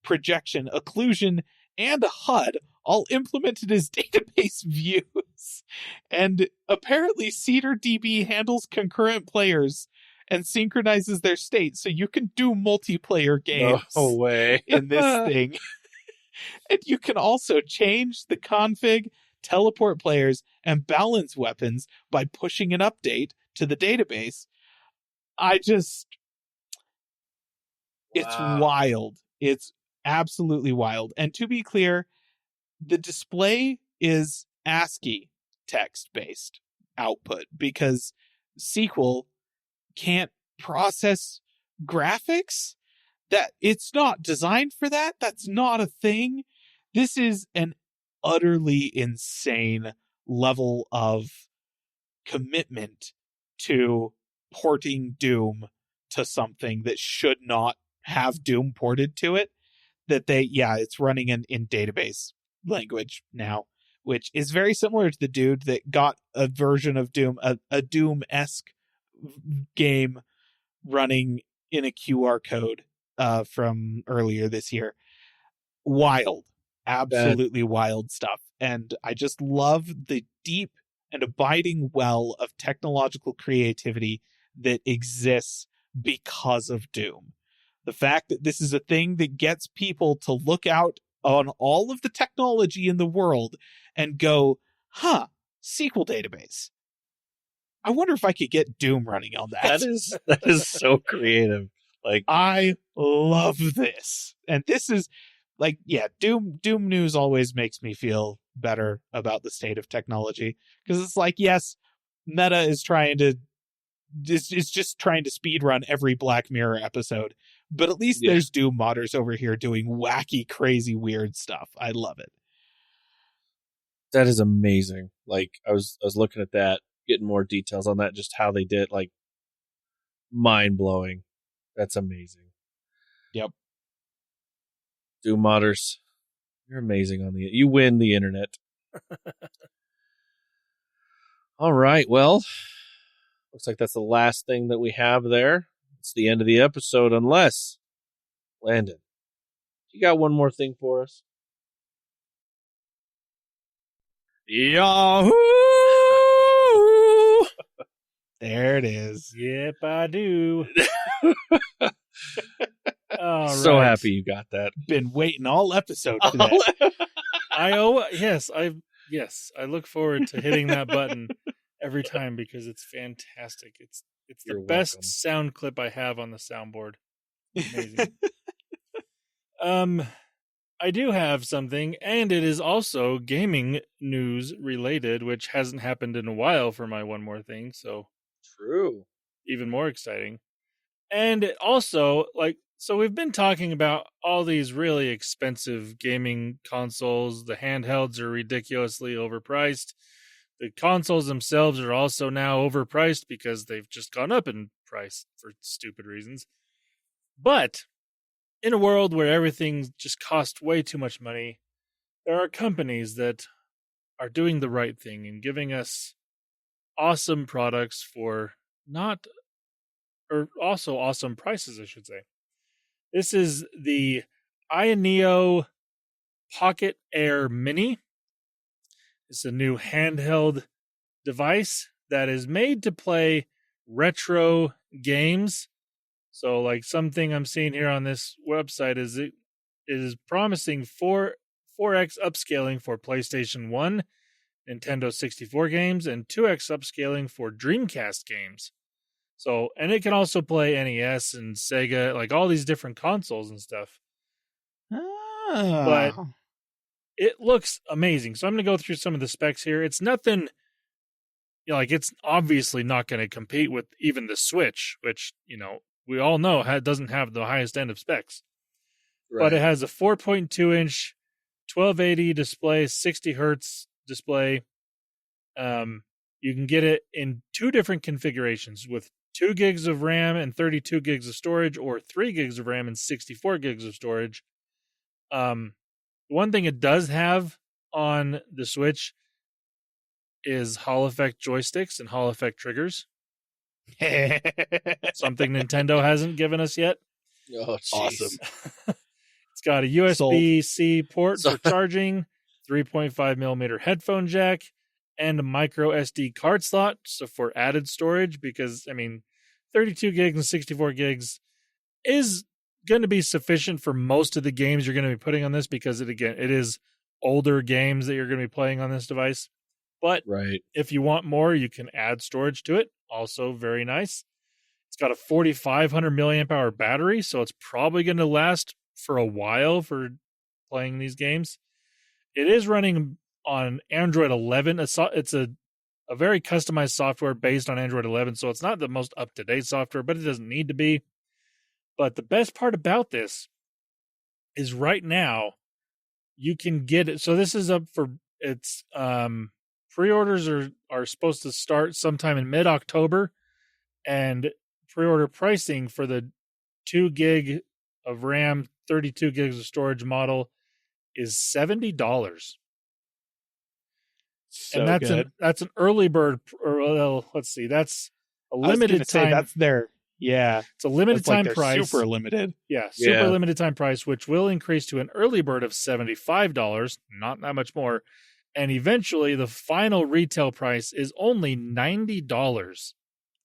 occlusion, and a HUD, all implemented as database views. And apparently CedarDB handles concurrent players and synchronizes their state, so you can do multiplayer games No way. in this thing. And you can also change the config, teleport players, and balance weapons by pushing an update to the database. It's wild. It's absolutely wild. And to be clear, the display is ASCII text-based output because SQL can't process graphics. That it's not designed for that. That's not a thing. This is an utterly insane level of commitment to porting Doom to something that should not have Doom ported to it. That it's running in database language now, which is very similar to the dude that got a version of Doom, a Doom-esque game running in a QR code from earlier this year. Wild, absolutely wild stuff. And I just love the deep and abiding well of technological creativity that exists because of Doom. The fact that this is a thing that gets people to look out on all of the technology in the world and go, SQL database. I wonder if I could get Doom running on that. That is so creative. Like, I love this. And this is like, Doom news always makes me feel better about the state of technology, because it's like, yes, Meta is just trying to speed run every Black Mirror episode, but at least there's Doom modders over here doing wacky, crazy, weird stuff. I love it. that is amazing. Like, I was looking at that, getting more details on that, just how they did, like, mind blowing. That's amazing. Yep. Doom modders, you're amazing on you win the internet. All right, well, looks like that's the last thing that we have there. It's the end of the episode, unless, Landon, you got one more thing for us? Yahoo! There it is. Yep, I do. All So right. happy you got that. Been waiting all episode for that. I look forward to hitting that button every time because it's fantastic. It's the You're best welcome. sound clip I have on the soundboard. Amazing. I do have something, and it is also gaming news related, which hasn't happened in a while for my one more thing, so True. even more exciting. And it also, so we've been talking about all these really expensive gaming consoles. The handhelds are ridiculously overpriced. The consoles themselves are also now overpriced because they've just gone up in price for stupid reasons. But in a world where everything just costs way too much money, there are companies that are doing the right thing and giving us awesome products for also awesome prices, I should say. This is the Ayaneo Pocket Air Mini. It's a new handheld device that is made to play retro games. So, like, something I'm seeing here on this website is it is promising 4x upscaling for PlayStation 1 Nintendo 64 games and 2x upscaling for Dreamcast games. So, and it can also play NES and Sega, like all these different consoles and stuff. But it looks amazing. So I'm going to go through some of the specs here. It's nothing, like it's obviously not going to compete with even the Switch, which, we all know doesn't have the highest end of specs. Right. But it has a 4.2-inch 1280 display, 60 hertz display. You can get it in 2 different configurations with 2 gigs of RAM and 32 gigs of storage, or 3 gigs of RAM and 64 gigs of storage. One thing it does have on the Switch is Hall effect joysticks and Hall effect triggers. Something Nintendo hasn't given us yet. Oh, geez. Awesome. It's got a USB-C port for charging, 3.5 millimeter headphone jack, and a micro SD card slot, so for added storage, because 32 gigs and 64 gigs is going to be sufficient for most of the games you're going to be putting on this, because it is older games that you're going to be playing on this device. But if you want more, you can add storage to it. Also very nice. It's got a 4,500 milliamp hour battery, so it's probably going to last for a while for playing these games. It is running on Android 11. It's a very customized software based on Android 11, so it's not the most up-to-date software, but it doesn't need to be. But the best part about this is right now you can get it. So this is up for it's pre-orders are supposed to start sometime in mid-October, and pre-order pricing for the 2 gig of RAM, 32 gigs of storage model is $70. So and that's an early bird. Or, let's see, that's a limited time. That's their It's a limited time price. Super limited. Yeah, super limited time price, which will increase to an early bird of $75, not that much more. And eventually, the final retail price is only $90.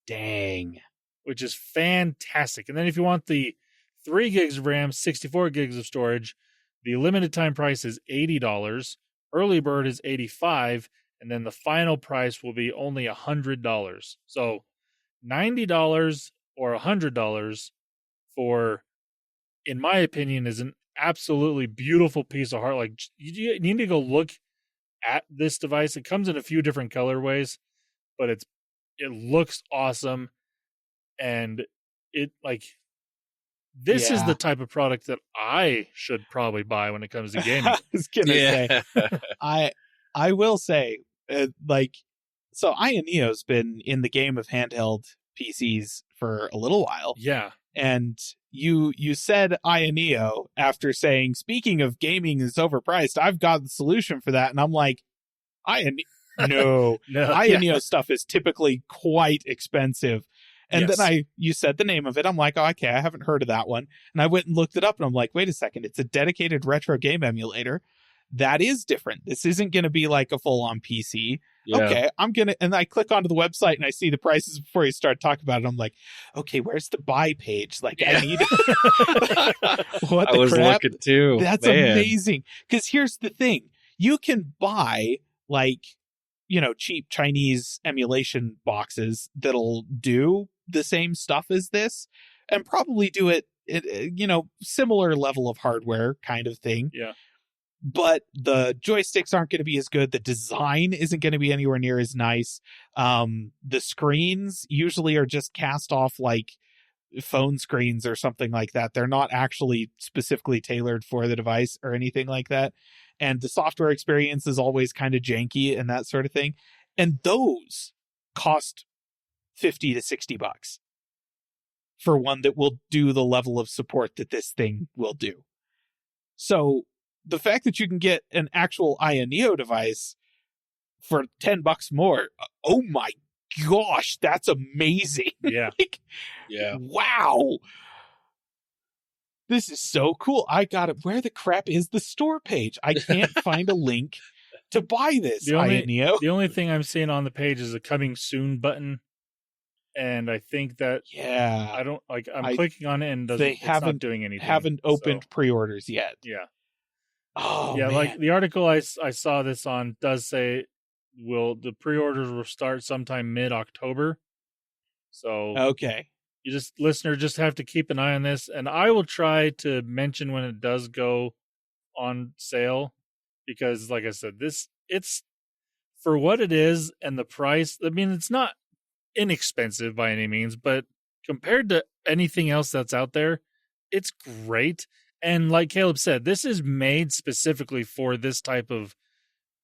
Dang. Which is fantastic. And then if you want the 3 gigs of RAM, 64 gigs of storage, the limited time price is $80. Early bird is $85. And then the final price will be only $100. So $90 or $100 for, in my opinion, is an absolutely beautiful piece of art. Like, you need to go look at this device. It comes in a few different colorways, but it looks awesome. And it this is the type of product that I should probably buy when it comes to gaming. I was gonna say, I will say, so Ayaneo's been in the game of handheld PCs for a little while. Yeah. And you said Ayaneo after saying, speaking of gaming is overpriced, I've got the solution for that. And I'm like, no. Ayaneo stuff is typically quite expensive. And then you said the name of it. I'm like, oh, okay, I haven't heard of that one. And I went and looked it up and I'm like, wait a second. It's a dedicated retro game emulator. That is different. This isn't going to be like a full on PC. Yeah. Okay, and I click onto the website and I see the prices before you start talking about it. I'm like, okay, where's the buy page? Like, I need what the I was crap? looking too. That's amazing. Because here's the thing. You can buy cheap Chinese emulation boxes that'll do the same stuff as this and probably do it, similar level of hardware kind of thing. Yeah. But the joysticks aren't going to be as good. The design isn't going to be anywhere near as nice. The screens usually are just cast off like phone screens or something like that. They're not actually specifically tailored for the device or anything like that. And the software experience is always kind of janky and that sort of thing. And those cost $50 to $60 for one that will do the level of support that this thing will do. So the fact that you can get an actual Ayaneo device for $10 more, oh my gosh, that's amazing. Yeah. Wow. This is so cool. I got it. Where the crap is the store page? I can't find a link to buy this. Ayaneo. The only thing I'm seeing on the page is a coming soon button. And I think that I'm clicking on it and it's not doing anything. Haven't opened pre-orders yet. Yeah. Oh, yeah, man. like the article I saw this on does say the pre-orders will start sometime mid-October. So Okay. you listener just have to keep an eye on this, and I will try to mention when it does go on sale, because like I said, it's for what it is and the price. I mean, it's not inexpensive by any means, but compared to anything else that's out there, it's great. And like Caleb said, this is made specifically for this type of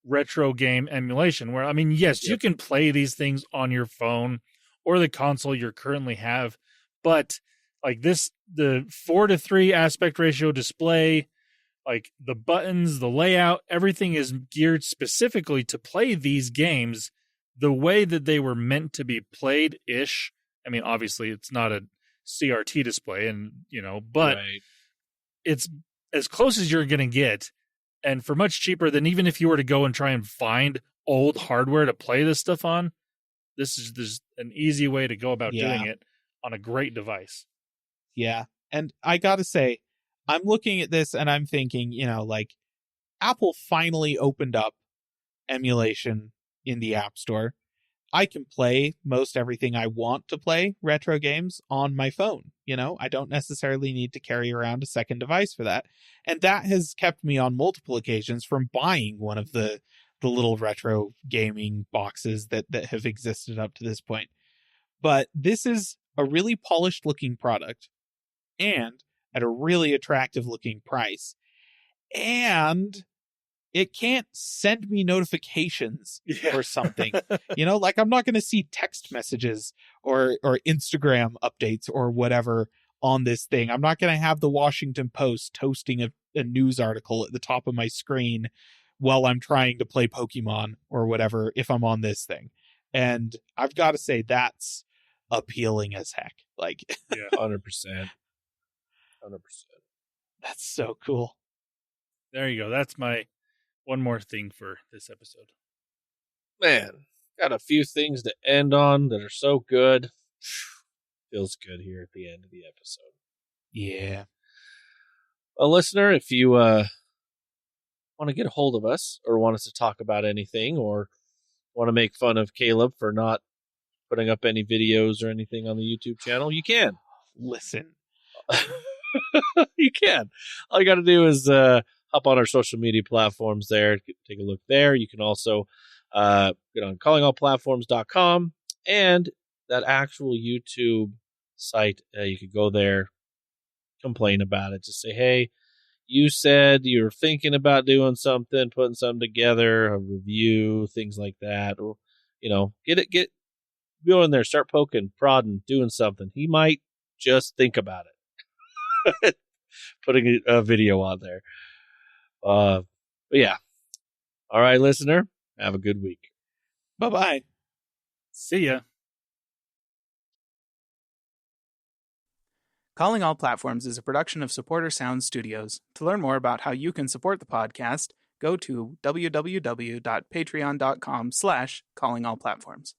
retro game emulation where, I mean, yes, you can play these things on your phone or the console you currently have, but like this, the 4:3 aspect ratio display, like the buttons, the layout, everything is geared specifically to play these games the way that they were meant to be played-ish. I mean, obviously it's not a CRT display, and but it's as close as you're going to get, and for much cheaper than even if you were to go and try and find old hardware to play this stuff on. There's an easy way to go about doing it on a great device. Yeah. And I got to say, I'm looking at this and I'm thinking, like Apple finally opened up emulation in the App Store. I can play most everything I want to play retro games on my phone. I don't necessarily need to carry around a second device for that. And that has kept me on multiple occasions from buying one of the little retro gaming boxes that have existed up to this point. But this is a really polished looking product and at a really attractive looking price. And it can't send me notifications or something. Like I'm not going to see text messages or Instagram updates or whatever on this thing. I'm not going to have the Washington Post toasting a news article at the top of my screen while I'm trying to play Pokemon or whatever if I'm on this thing. And I've got to say that's appealing as heck. Like 100%. 100%. That's so cool. There you go. That's my one more thing for this episode. Man, got a few things to end on that are so good. Feels good here at the end of the episode. Yeah. Well, listener, if you want to get a hold of us or want us to talk about anything or want to make fun of Caleb for not putting up any videos or anything on the YouTube channel, you can. Listen. You can. All you got to do is hop on our social media platforms there. Take a look there. You can also get on callingallplatforms.com and that actual YouTube site. You could go there, complain about it. Just say, hey, you said you're thinking about doing something, putting something together, a review, things like that. Or, go in there, start poking, prodding, doing something. He might just think about it. Putting a video on there. But yeah. All right, listener. Have a good week. Bye-bye. See ya. Calling All Platforms is a production of Supporter Sound Studios. To learn more about how you can support the podcast, go to www.patreon.com/callingallplatforms.